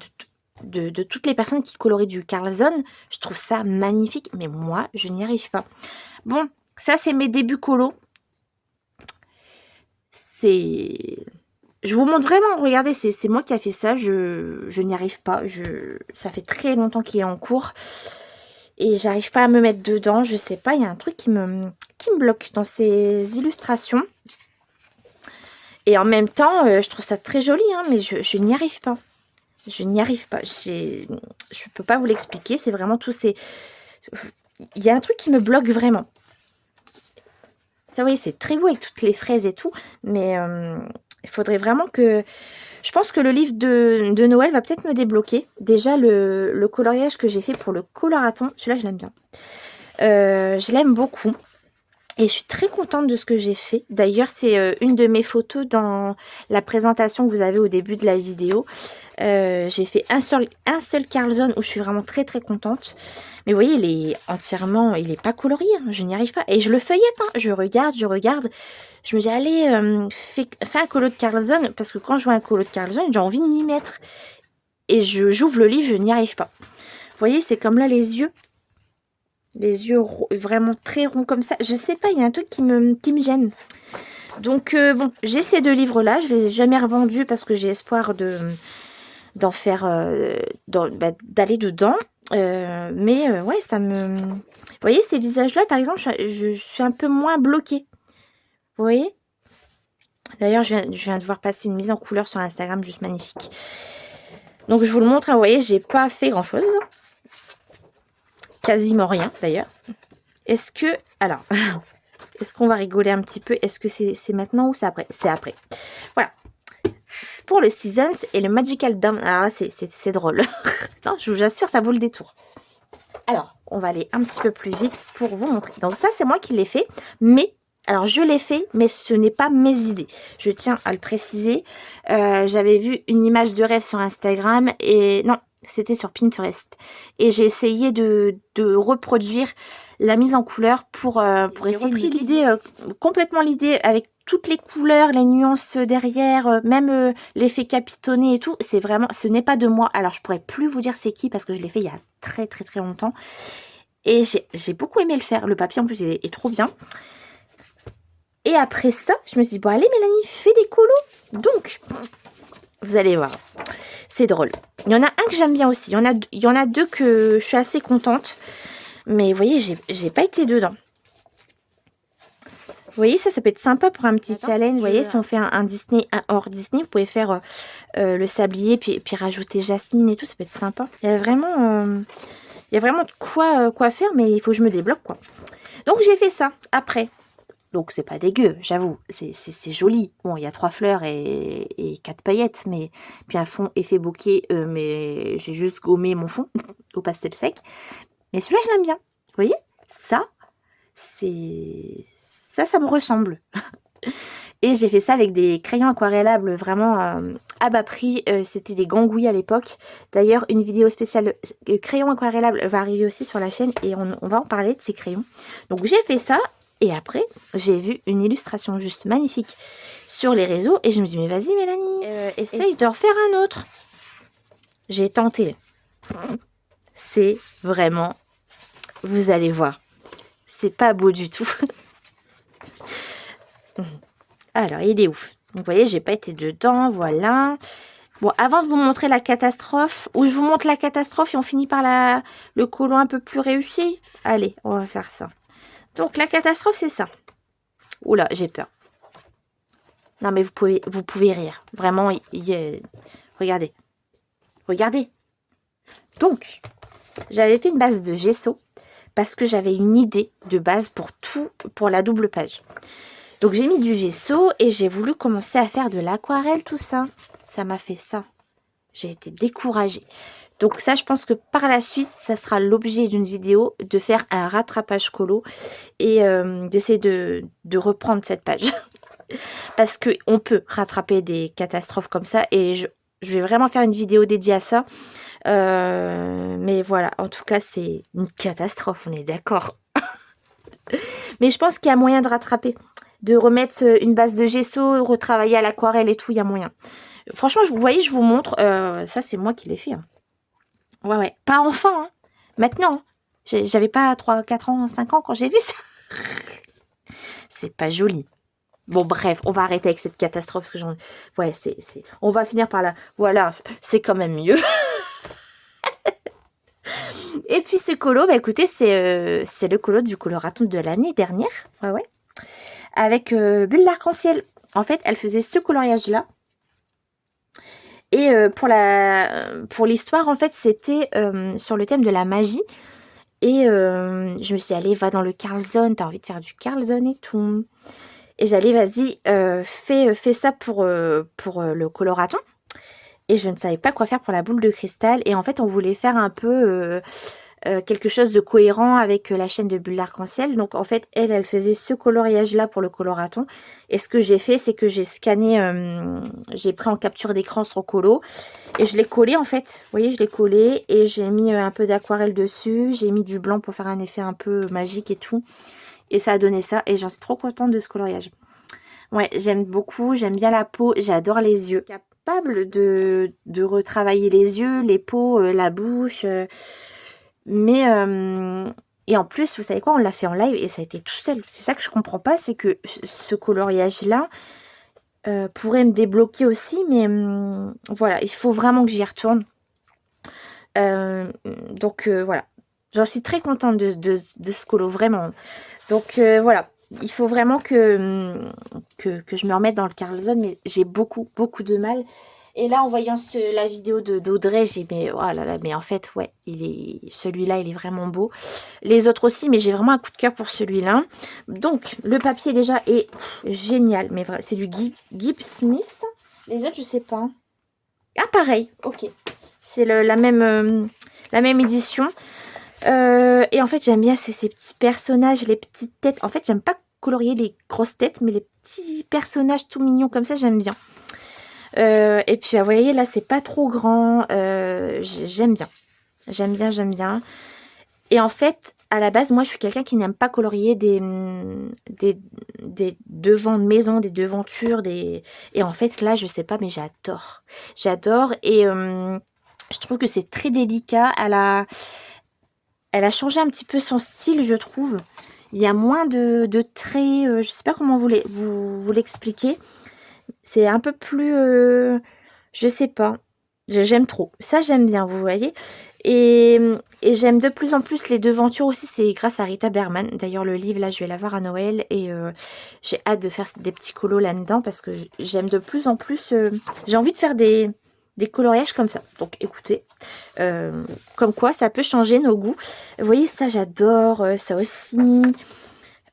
Speaker 1: de toutes les personnes qui colorient du Carlson, je trouve ça magnifique, mais moi je n'y arrive pas. Bon, ça c'est mes débuts colo. Je vous montre vraiment, regardez, c'est moi qui a fait ça, je n'y arrive pas, ça fait très longtemps qu'il est en cours. Et j'arrive pas à me mettre dedans, je sais pas, il y a un truc qui me bloque dans ces illustrations. Et en même temps, je trouve ça très joli, hein, mais je n'y arrive pas. Je n'y arrive pas. Je peux pas vous l'expliquer, c'est vraiment tous ces... Il y a un truc qui me bloque vraiment. Ça, vous voyez, c'est très beau avec toutes les fraises et tout, mais il faudrait vraiment que... Je pense que le livre de Noël va peut-être me débloquer. Déjà, le coloriage que j'ai fait pour le coloraton, celui-là, je l'aime bien. Je l'aime beaucoup. Et je suis très contente de ce que j'ai fait. D'ailleurs, c'est une de mes photos dans la présentation que vous avez au début de la vidéo. J'ai fait un seul Carlson où je suis vraiment très très contente. Mais vous voyez, il est entièrement... Il n'est pas colorié, hein, je n'y arrive pas. Et je le feuillette, hein, je regarde. Je me dis, allez, fais un colo de Carlson. Parce que quand je vois un colo de Carlson, j'ai envie de m'y mettre. Et j'ouvre le livre, je n'y arrive pas. Vous voyez, c'est comme là les yeux. Les yeux vraiment très ronds comme ça. Je sais pas, il y a un truc qui me gêne. Donc, bon, j'ai ces 2 livres-là. Je les ai jamais revendus parce que j'ai espoir d'en faire... d'aller dedans. Mais ouais, ça me... Vous voyez, ces visages-là, par exemple, je suis un peu moins bloquée. Vous voyez? D'ailleurs, je viens de voir passer une mise en couleur sur Instagram, juste magnifique. Donc, je vous le montre. Hein, vous voyez, j'ai pas fait grand-chose. Quasiment rien, d'ailleurs. Est-ce que... Alors, est-ce qu'on va rigoler un petit peu? Est-ce que c'est maintenant ou c'est après? C'est après. Voilà. Pour le Seasons et le Magical Dome. Alors là, c'est drôle. Non, je vous assure, ça vaut le détour. Alors, on va aller un petit peu plus vite pour vous montrer. Donc ça, c'est moi qui l'ai fait. Mais, alors je l'ai fait, mais ce n'est pas mes idées. Je tiens à le préciser. J'avais vu une image de rêve sur Instagram et... Non, c'était sur Pinterest. Et j'ai essayé de reproduire la mise en couleur pour essayer. J'ai repris l'idée, complètement l'idée avec toutes les couleurs, les nuances derrière, même l'effet capitonné et tout. C'est vraiment, ce n'est pas de moi. Alors je pourrais plus vous dire c'est qui parce que je l'ai fait il y a très très très longtemps. Et j'ai beaucoup aimé le faire. Le papier, en plus, il est trop bien. Et après ça, je me suis dit, bon, allez, Mélanie, fais des colos. Donc, vous allez voir. C'est drôle. Il y en a un que j'aime bien aussi. Il y en a deux que je suis assez contente. Mais vous voyez, j'ai pas été dedans. Vous voyez, ça peut être sympa pour un petit challenge. Vous voyez, si on fait un Disney, un hors Disney, vous pouvez faire le sablier, puis rajouter Jasmine et tout. Ça peut être sympa. Il y a vraiment de quoi faire, mais il faut que je me débloque, quoi. Donc, j'ai fait ça après. Donc, c'est pas dégueu, j'avoue. C'est joli. Bon, il y a 3 fleurs et 4 paillettes, mais puis un fond effet bokeh, mais j'ai juste gommé mon fond au pastel sec. Mais celui-là, je l'aime bien. Vous voyez, ça me ressemble. Et j'ai fait ça avec des crayons aquarellables vraiment à bas prix. C'était des gangouilles à l'époque. D'ailleurs, une vidéo spéciale crayons aquarellables va arriver aussi sur la chaîne et on va en parler de ces crayons. Donc j'ai fait ça et après j'ai vu une illustration juste magnifique sur les réseaux et je me dis mais vas-y Mélanie, essaye de refaire un autre. J'ai tenté. C'est vraiment, vous allez voir, c'est pas beau du tout. Alors, il est ouf. Donc, vous voyez, j'ai pas été dedans, voilà. Bon, avant de vous montrer la catastrophe, ou je vous montre la catastrophe et on finit par le colo un peu plus réussi. Allez, on va faire ça. Donc, la catastrophe, c'est ça. Oula, j'ai peur. Non, mais vous pouvez rire. Vraiment, regardez. Regardez. Donc, j'avais fait une base de gesso parce que j'avais une idée de base pour la double page. Donc, j'ai mis du gesso et j'ai voulu commencer à faire de l'aquarelle, tout ça. Ça m'a fait ça. J'ai été découragée. Donc, ça, je pense que par la suite, ça sera l'objet d'une vidéo de faire un rattrapage colo et d'essayer de reprendre cette page. Parce qu'on peut rattraper des catastrophes comme ça et je vais vraiment faire une vidéo dédiée à ça. Mais voilà, en tout cas, c'est une catastrophe, on est d'accord. Mais je pense qu'il y a moyen de rattraper. De remettre une base de gesso, retravailler à l'aquarelle et tout, il y a moyen. Franchement, vous voyez, je vous montre. Ça, c'est moi qui l'ai fait. Hein. Ouais. Pas enfant, hein. Maintenant. Hein. J'avais pas 3, 4 ans, 5 ans quand j'ai vu ça. C'est pas joli. Bon, bref, on va arrêter avec cette catastrophe. Parce que ouais, on va finir par là. Voilà, c'est quand même mieux. Et puis ce colo, bah écoutez, c'est le colo du coloraton de l'année dernière. Ouais. Avec Bulle d'Arc-en-Ciel. En fait, elle faisait ce coloriage-là. Et pour l'histoire, en fait, c'était sur le thème de la magie. Et je me suis dit, allez, va dans le Carlson. T'as envie de faire du Carlson et tout. Et j'allais, vas-y, fais ça pour le coloraton. Et je ne savais pas quoi faire pour la boule de cristal. Et en fait, on voulait faire un peu quelque chose de cohérent avec la chaîne de Bulle d'Arc-en-Ciel. Donc en fait, elle faisait ce coloriage-là pour le coloraton. Et ce que j'ai fait, c'est que j'ai scanné, j'ai pris en capture d'écran son colo. Et je l'ai collé en fait. Vous voyez, je l'ai collé et j'ai mis un peu d'aquarelle dessus. J'ai mis du blanc pour faire un effet un peu magique et tout. Et ça a donné ça. Et j'en suis trop contente de ce coloriage. Ouais, j'aime beaucoup. J'aime bien la peau. J'adore les yeux. Capable de retravailler les yeux, les peaux, la bouche... Mais, et en plus, vous savez quoi, on l'a fait en live et ça a été tout seul. C'est ça que je comprends pas, c'est que ce coloriage-là pourrait me débloquer aussi, mais voilà, il faut vraiment que j'y retourne. Donc voilà, j'en suis très contente de ce colo, vraiment. Donc voilà, il faut vraiment que je me remette dans le Carlson, mais j'ai beaucoup de mal. Et là, en voyant la vidéo d'Audrey, j'ai mais oh là là, mais en fait, ouais, celui-là, il est vraiment beau. Les autres aussi, mais j'ai vraiment un coup de cœur pour celui-là. Donc, le papier déjà est génial, mais c'est du Gibbs Smith. Les autres, je sais pas. Ah, pareil, ok. C'est la même édition. Et en fait, j'aime bien ces petits personnages, les petites têtes. En fait, j'aime pas colorier les grosses têtes, mais les petits personnages tout mignons comme ça, j'aime bien. Et puis, vous voyez, là, c'est pas trop grand. J'aime bien. J'aime bien. Et en fait, à la base, moi, je suis quelqu'un qui n'aime pas colorier des devants de maison, des devantures, Et en fait, là, je sais pas, mais j'adore. J'adore. Et je trouve que c'est très délicat elle a changé un petit peu son style, je trouve. Il y a moins de traits, je sais pas comment vous l'expliquer. C'est un peu plus, je sais pas. J'aime trop. Ça, j'aime bien, vous voyez. Et, et j'aime de plus en plus les devantures aussi. C'est grâce à Rita Berman. D'ailleurs, le livre, là, je vais l'avoir à Noël. Et j'ai hâte de faire des petits colos là-dedans. Parce que j'aime de plus en plus... j'ai envie de faire des coloriages comme ça. Donc, écoutez. Comme quoi, ça peut changer nos goûts. Vous voyez, ça, j'adore. Ça aussi...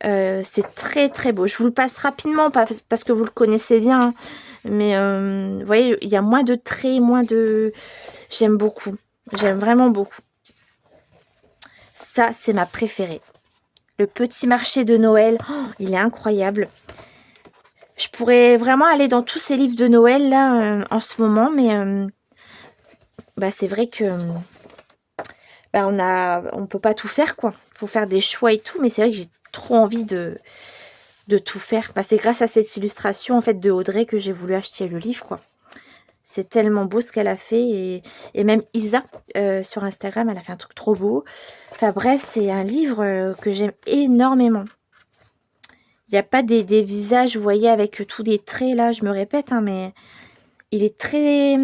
Speaker 1: c'est très très beau. Je vous le passe rapidement parce que vous le connaissez bien. Hein. Mais vous voyez, il y a moins de traits, moins de... J'aime beaucoup. J'aime vraiment beaucoup. Ça, c'est ma préférée. Le petit marché de Noël. Oh, il est incroyable. Je pourrais vraiment aller dans tous ces livres de Noël là en ce moment. Mais bah, c'est vrai que bah, on peut pas tout faire quoi. Il faut faire des choix et tout. Mais c'est vrai que j'ai trop envie de tout faire. Bah, c'est grâce à cette illustration en fait de Audrey que j'ai voulu acheter le livre quoi. C'est tellement beau ce qu'elle a fait et même Isa sur Instagram, elle a fait un truc trop beau. Enfin bref, c'est un livre que j'aime énormément. Il n'y a pas des visages, vous voyez, avec tous des traits là, je me répète, hein, mais il est très...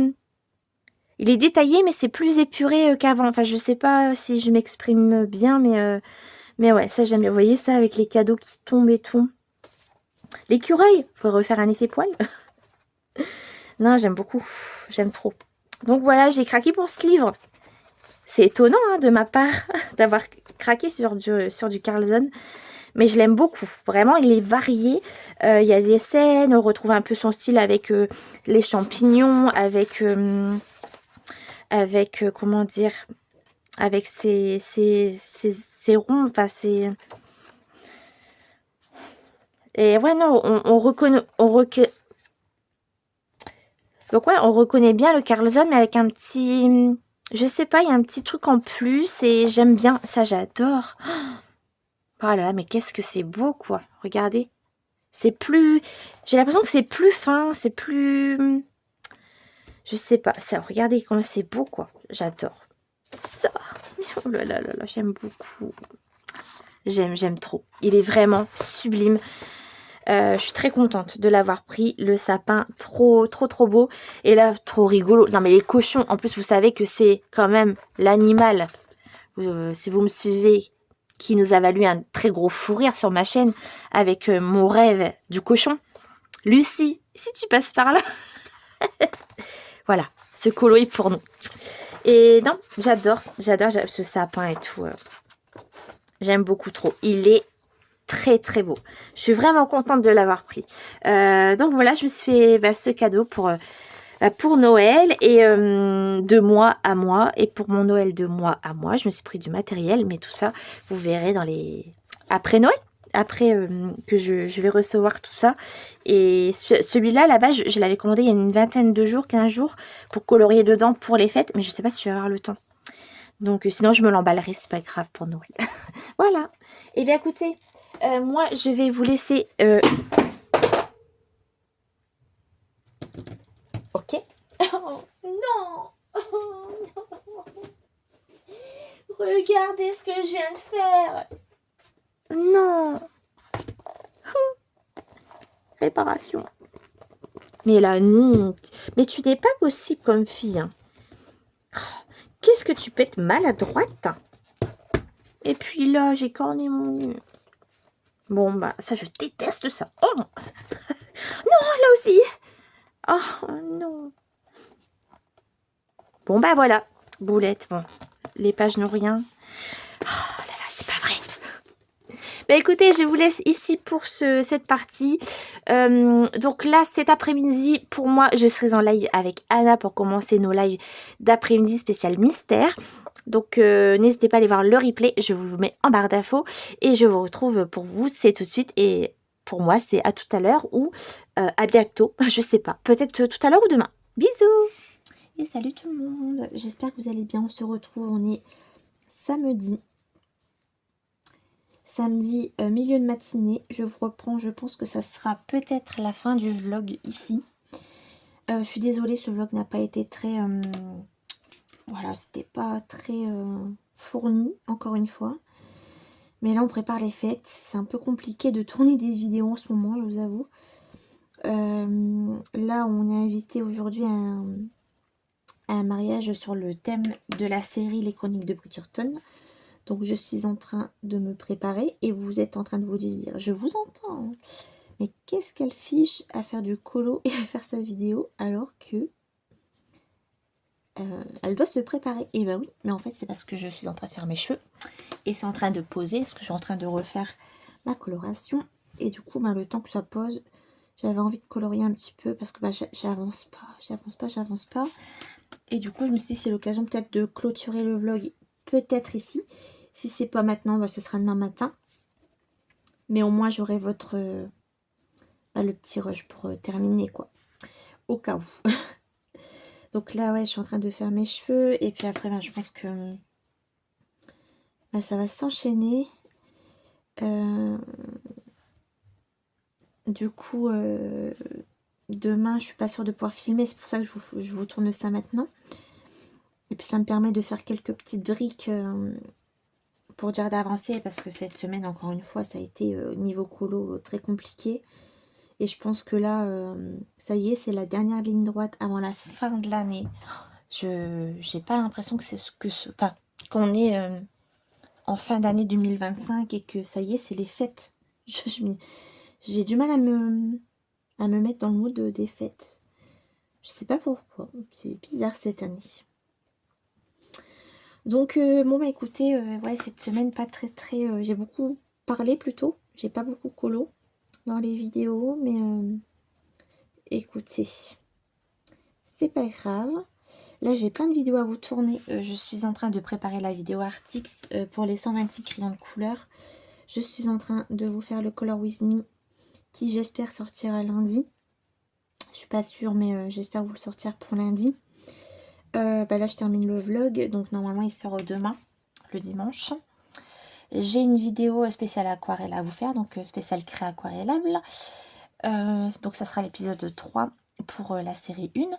Speaker 1: Il est détaillé, mais c'est plus épuré qu'avant. Enfin, je sais pas si je m'exprime bien, mais ouais, ça j'aime bien. Vous voyez ça avec les cadeaux qui tombent et tout. L'écureuil, faut refaire un effet poil. Non, j'aime beaucoup, j'aime trop. Donc voilà, j'ai craqué pour ce livre. C'est étonnant hein, de ma part d'avoir craqué sur du Carlsen, mais je l'aime beaucoup. Vraiment, il est varié. Il y a des scènes, on retrouve un peu son style avec les champignons, avec comment dire, avec ses ronds, enfin c'est... Et ouais, non, on reconnaît... Donc ouais, on reconnaît bien le Carlsen, mais avec un petit... Je sais pas, il y a un petit truc en plus et j'aime bien. Ça, j'adore. Oh là là, mais qu'est-ce que c'est beau, quoi. Regardez. C'est plus... J'ai l'impression que c'est plus fin, c'est plus... Je sais pas. Ça, regardez comment c'est beau, quoi. J'adore. Ça. Oh là là là là, j'aime beaucoup. J'aime trop. Il est vraiment sublime. Je suis très contente de l'avoir pris. Le sapin, trop beau. Et là, trop rigolo. Non, mais les cochons, en plus, vous savez que c'est quand même l'animal. Si vous me suivez, qui nous a valu un très gros fou rire sur ma chaîne avec mon rêve du cochon. Lucie, si tu passes par là. Voilà, ce colo est pour nous. Et non, j'adore ce sapin et tout. J'aime beaucoup trop. Il est très beau. Je suis vraiment contente de l'avoir pris. Donc voilà, je me suis fait ce cadeau pour Noël et de moi à moi. Et pour mon Noël de moi à moi, je me suis pris du matériel. Mais tout ça, vous verrez dans les... Après Noël. Après que je vais recevoir tout ça. Et celui-là, là-bas, je l'avais commandé il y a une vingtaine de jours, 15 jours, pour colorier dedans pour les fêtes. Mais je sais pas si je vais avoir le temps. Donc sinon, je me l'emballerai, c'est pas grave pour Noël. Voilà. Et bien écoutez, moi, je vais vous laisser... Ok. Oh, non. Oh, non. Regardez ce que je viens de faire. Non. Réparation. Mais là, non. Mais tu n'es pas possible comme fille. Hein. Qu'est-ce que tu peux être maladroite. Et puis là, j'ai corné mon... Bon, bah, ça, je déteste ça. Oh non. Non, là aussi. Oh, non. Bon, bah, voilà. Boulette, bon. Les pages n'ont rien. Oh là là, c'est pas vrai. Bah écoutez, je vous laisse ici pour cette partie. Donc là, cet après-midi, pour moi, je serai en live avec Anna pour commencer nos lives d'après-midi spécial mystère. Donc n'hésitez pas à aller voir le replay, je vous le mets en barre d'infos. Et je vous retrouve pour vous, c'est tout de suite. Et pour moi, c'est à tout à l'heure ou à bientôt. Je sais pas, peut-être tout à l'heure ou demain. Bisous. Et salut tout le monde, j'espère que vous allez bien. On se retrouve, on est samedi. Samedi, milieu de matinée, je vous reprends, je pense que ça sera peut-être la fin du vlog ici. Je suis désolée, ce vlog n'a pas été très... voilà, c'était pas très
Speaker 2: fourni, encore une fois. Mais là, on prépare les fêtes. C'est un peu compliqué de tourner des vidéos en ce moment, je vous avoue. Là, on est invité aujourd'hui à un mariage sur le thème de la série Les Chroniques de Bridgerton. Donc, je suis en train de me préparer et vous êtes en train de vous dire, je vous entends, mais qu'est-ce qu'elle fiche à faire du colo et à faire sa vidéo alors que elle doit se préparer? Et ben oui, mais en fait, c'est parce que je suis en train de faire mes cheveux et c'est en train de poser, parce que je suis en train de refaire ma coloration. Et du coup, le temps que ça pose, j'avais envie de colorier un petit peu parce que j'avance pas. Et du coup, je me suis dit, c'est l'occasion peut-être de clôturer le vlog, peut-être ici. Si c'est pas maintenant, ce sera demain matin. Mais au moins, j'aurai le petit rush pour terminer, quoi. Au cas où. Donc là, ouais, je suis en train de faire mes cheveux. Et puis après, je pense que ça va s'enchaîner. Du coup, demain, je suis pas sûre de pouvoir filmer. C'est pour ça que je vous tourne ça maintenant. Et puis, ça me permet de faire quelques petites briques pour dire d'avancer. Parce que cette semaine, encore une fois, ça a été niveau colo très compliqué. Et je pense que là, ça y est, c'est la dernière ligne droite avant la fin de l'année. Je n'ai pas l'impression que c'est qu'on est en fin d'année 2025 et que ça y est, c'est les fêtes. J'ai du mal à me mettre dans le mood des fêtes. Je sais pas pourquoi. C'est bizarre cette année. Donc, bon, écoutez, ouais, cette semaine, pas très... j'ai beaucoup parlé plutôt. J'ai pas beaucoup colo dans les vidéos, mais écoutez, c'est pas grave. Là, j'ai plein de vidéos à vous tourner. Je suis en train de préparer la vidéo Artix pour les 126 crayons de couleur. Je suis en train de vous faire le Color With Me qui, j'espère, sortira lundi. Je suis pas sûre, mais j'espère vous le sortir pour lundi. Là, je termine le vlog. Donc, normalement, il sort demain, le dimanche. J'ai une vidéo spéciale aquarelle à vous faire. Donc, spéciale créa aquarellable. Donc, ça sera l'épisode 3 pour la série 1.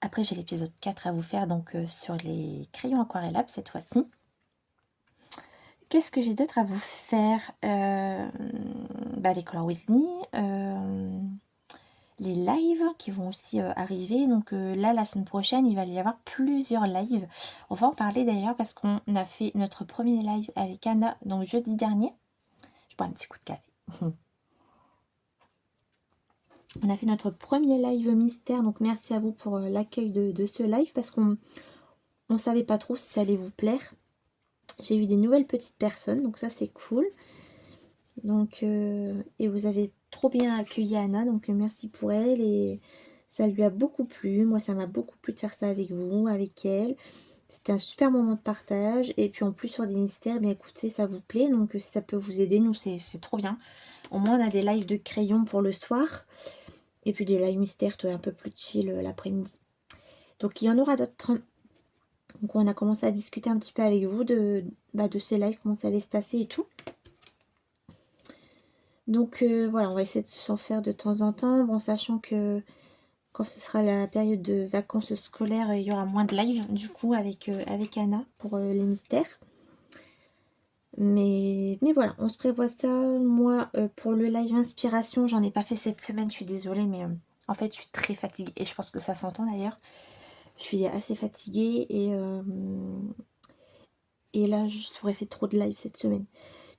Speaker 2: Après, j'ai l'épisode 4 à vous faire, donc sur les crayons aquarellables cette fois-ci. Qu'est-ce que j'ai d'autre à vous faire? Les Color With Me, les lives qui vont aussi arriver. Donc là, la semaine prochaine, il va y avoir plusieurs lives. On va en parler d'ailleurs parce qu'on a fait notre premier live avec Anna, donc jeudi dernier. Je bois un petit coup de café. On a fait notre premier live mystère, donc merci à vous pour l'accueil de ce live parce qu'on ne savait pas trop si ça allait vous plaire. J'ai eu des nouvelles petites personnes, donc ça c'est cool. Donc, et vous avez trop bien accueilli Anna, donc merci pour elle. Et ça lui a beaucoup plu. Moi, ça m'a beaucoup plu de faire ça avec vous, avec elle. C'était un super moment de partage. Et puis en plus sur des mystères, bien écoutez, ça vous plaît. Donc si ça peut vous aider, nous c'est trop bien. Au moins on a des lives de crayon pour le soir. Et puis des lives mystères, un peu plus chill l'après-midi. Donc il y en aura d'autres. Donc on a commencé à discuter un petit peu avec vous de ces lives, comment ça allait se passer et tout. Donc voilà, on va essayer de s'en faire de temps en temps. Bon, sachant que quand ce sera la période de vacances scolaires, il y aura moins de live du coup avec Anna pour les mystères. Mais voilà, on se prévoit ça. Moi, pour le live inspiration, j'en ai pas fait cette semaine, je suis désolée, mais en fait, je suis très fatiguée. Et je pense que ça s'entend d'ailleurs. Je suis assez fatiguée et là, je n'aurais fait trop de live cette semaine.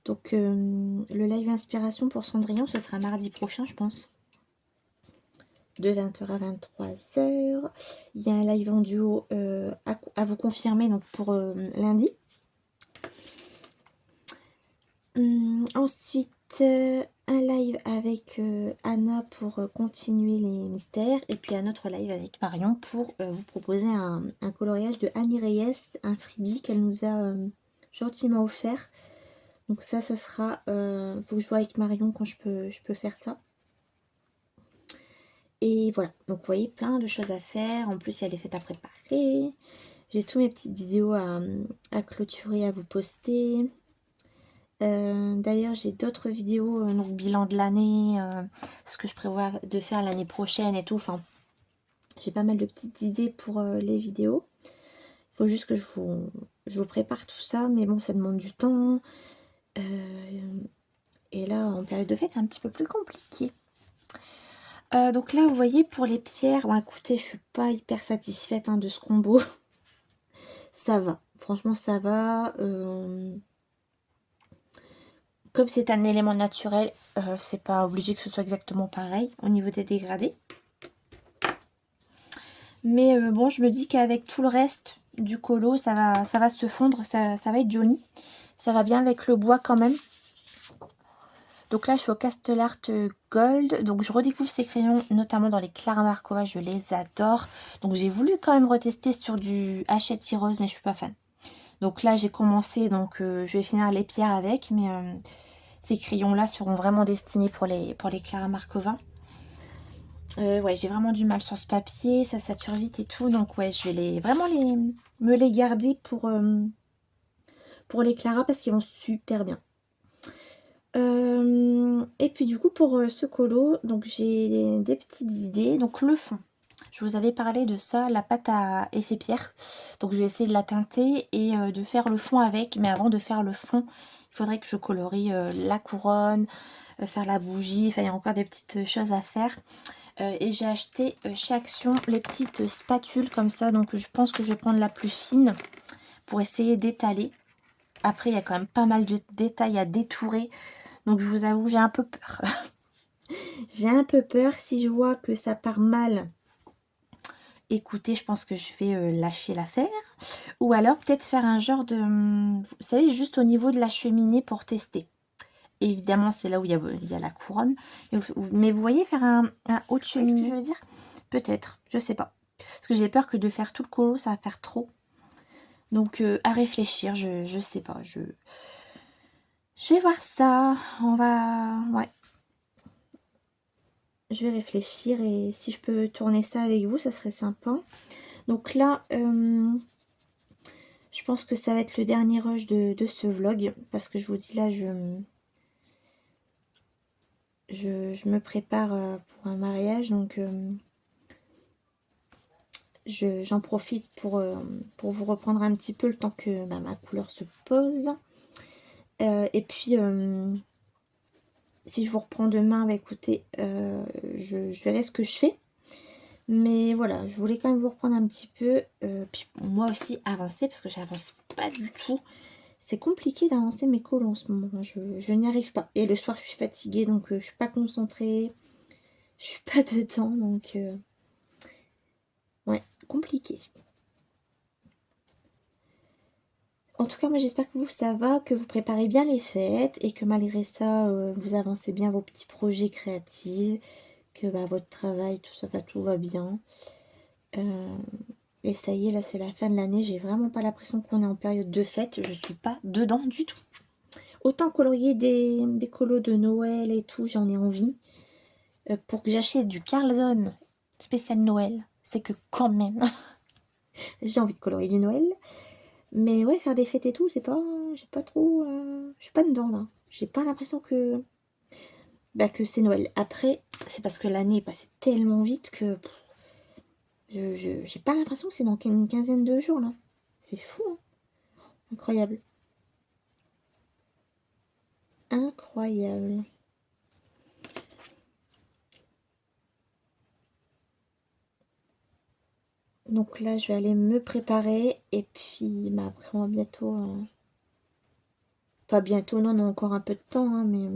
Speaker 2: Donc, le live inspiration pour Cendrillon, ce sera mardi prochain, je pense. De 20h à 23h. Il y a un live en duo à vous confirmer donc pour lundi. Ensuite, un live avec Anna pour continuer les mystères. Et puis un autre live avec Marion pour vous proposer un coloriage de Annie Reyes, un freebie qu'elle nous a gentiment offert. Donc ça sera... faut que je vois avec Marion quand je peux faire ça. Et voilà, donc vous voyez, plein de choses à faire. En plus, il y a les fêtes à préparer. J'ai tous mes petites vidéos à clôturer, à vous poster. D'ailleurs, j'ai d'autres vidéos, donc bilan de l'année, ce que je prévois de faire l'année prochaine et tout. Enfin, j'ai pas mal de petites idées pour les vidéos. Il faut juste que je je vous prépare tout ça, mais bon, ça demande du temps. Et là, en période de fête, c'est un petit peu plus compliqué. Donc là, vous voyez, pour les pierres, bon, écoutez, je suis pas hyper satisfaite de ce combo. Ça va, franchement, ça va. Comme c'est un élément naturel, c'est pas obligé que ce soit exactement pareil au niveau des dégradés. Mais bon, je me dis qu'avec tout le reste du colo, ça va se fondre, ça va être joli. Ça va bien avec le bois quand même. Donc là, je suis au Castle Art Gold. Donc je redécouvre ces crayons, notamment dans les Clara Markova, je les adore. Donc j'ai voulu quand même retester sur du Hachette Rose, mais je suis pas fan. Donc là, j'ai commencé, donc je vais finir les pierres avec, mais ces crayons-là seront vraiment destinés pour les Clara Markova. Ouais, j'ai vraiment du mal sur ce papier, ça sature vite et tout, donc ouais, je vais vraiment me les garder pour les Clara parce qu'ils vont super bien. Et puis du coup pour ce colo, donc j'ai des petites idées. Donc le fond, je vous avais parlé de ça, la pâte à effet pierre. Donc je vais essayer de la teinter et de faire le fond avec. Mais avant de faire le fond, il faudrait que je colorie la couronne, faire la bougie. Enfin, il y a encore des petites choses à faire. Et j'ai acheté chez Action les petites spatules comme ça. Donc je pense que je vais prendre la plus fine pour essayer d'étaler. Après, il y a quand même pas mal de détails à détourer. Donc je vous avoue, j'ai un peu peur. J'ai un peu peur. Si je vois que ça part mal, écoutez, je pense que je vais lâcher l'affaire. Ou alors peut-être faire un genre de... Vous savez, juste au niveau de la cheminée pour tester. Évidemment, c'est là où il y a la couronne. Mais vous voyez, faire un haut de cheminée. Vous voyez ce que je veux dire? Peut-être, je sais pas. Parce que j'ai peur que de faire tout le colo, ça va faire trop. Donc à réfléchir, je sais pas. Je vais voir ça. On va... Ouais. Je vais réfléchir et si je peux tourner ça avec vous, ça serait sympa. Donc là, je pense que ça va être le dernier rush de ce vlog. Parce que je vous dis là, je me prépare pour un mariage. Donc j'en profite pour vous reprendre un petit peu le temps que ma couleur se pose. Et puis, si je vous reprends demain, bah, écoutez, je verrai ce que je fais. Mais voilà, je voulais quand même vous reprendre un petit peu. Puis moi aussi avancer, parce que j'avance pas du tout. C'est compliqué d'avancer mes colos en ce moment. Je n'y arrive pas. Et le soir, je suis fatiguée, donc je suis pas concentrée. Je suis pas dedans, donc... ouais, compliqué. En tout cas, moi j'espère que vous, ça va, que vous préparez bien les fêtes et que malgré ça, vous avancez bien vos petits projets créatifs, que votre travail, tout va bien. Et ça y est, là c'est la fin de l'année, j'ai vraiment pas l'impression qu'on est en période de fête, je suis pas dedans du tout. Autant colorier des colos de Noël et tout, j'en ai envie. Pour que j'achète du Carlton spécial Noël, c'est que quand même, j'ai envie de colorier du Noël. Mais ouais, faire des fêtes et tout, c'est pas... J'ai pas trop... je suis pas dedans, là. J'ai pas l'impression que... que c'est Noël. Après, c'est parce que l'année est passée tellement vite que... j'ai pas l'impression que c'est dans une quinzaine de jours, là. C'est fou, hein. Incroyable. Incroyable. Donc là, je vais aller me préparer. Et puis, après, on va bientôt... Enfin, bientôt, non, on a encore un peu de temps, hein, mais...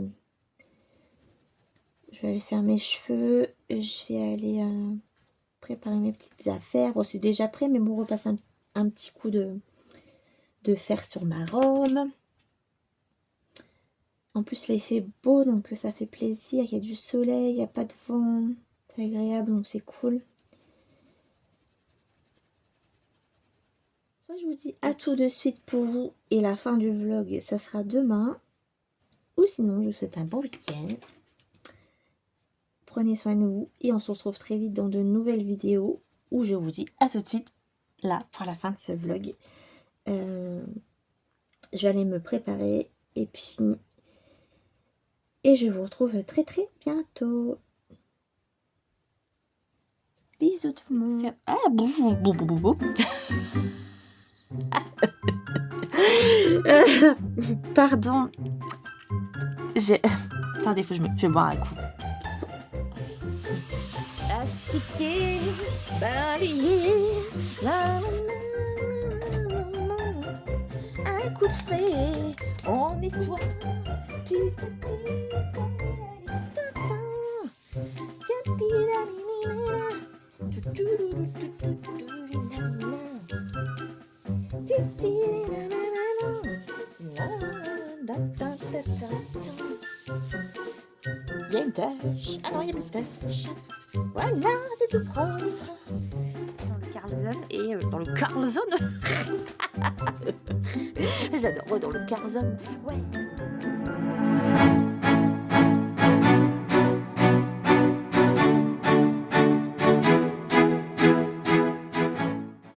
Speaker 2: je vais aller faire mes cheveux. Je vais aller préparer mes petites affaires. Bon, c'est déjà prêt, mais bon, on repasse un petit coup de fer sur ma robe. En plus, là, il fait beau, donc ça fait plaisir. Il y a du soleil, il n'y a pas de vent. C'est agréable, donc c'est cool. Soit je vous dis à tout de suite pour vous. Et la fin du vlog, ça sera demain. Ou sinon, je vous souhaite un bon week-end. Prenez soin de vous. Et on se retrouve très vite dans de nouvelles vidéos. Où je vous dis à tout de suite, là, pour la fin de ce vlog. Je vais aller me préparer. Et puis... et je vous retrouve très très bientôt. Bisous tout le monde. Ah, bou, bou, bou, bou, bou.
Speaker 1: Pardon. Attendez, faut que je vais boire un coup. Astiqué, balayé, la, la, la, un coup de spray, on nettoie. Il y a une tâche. Ah non, il y a plus de tâche. Voilà, c'est tout propre. Dans le Carlson et dans le Carlson. J'adore dans le Carlson. Ouais.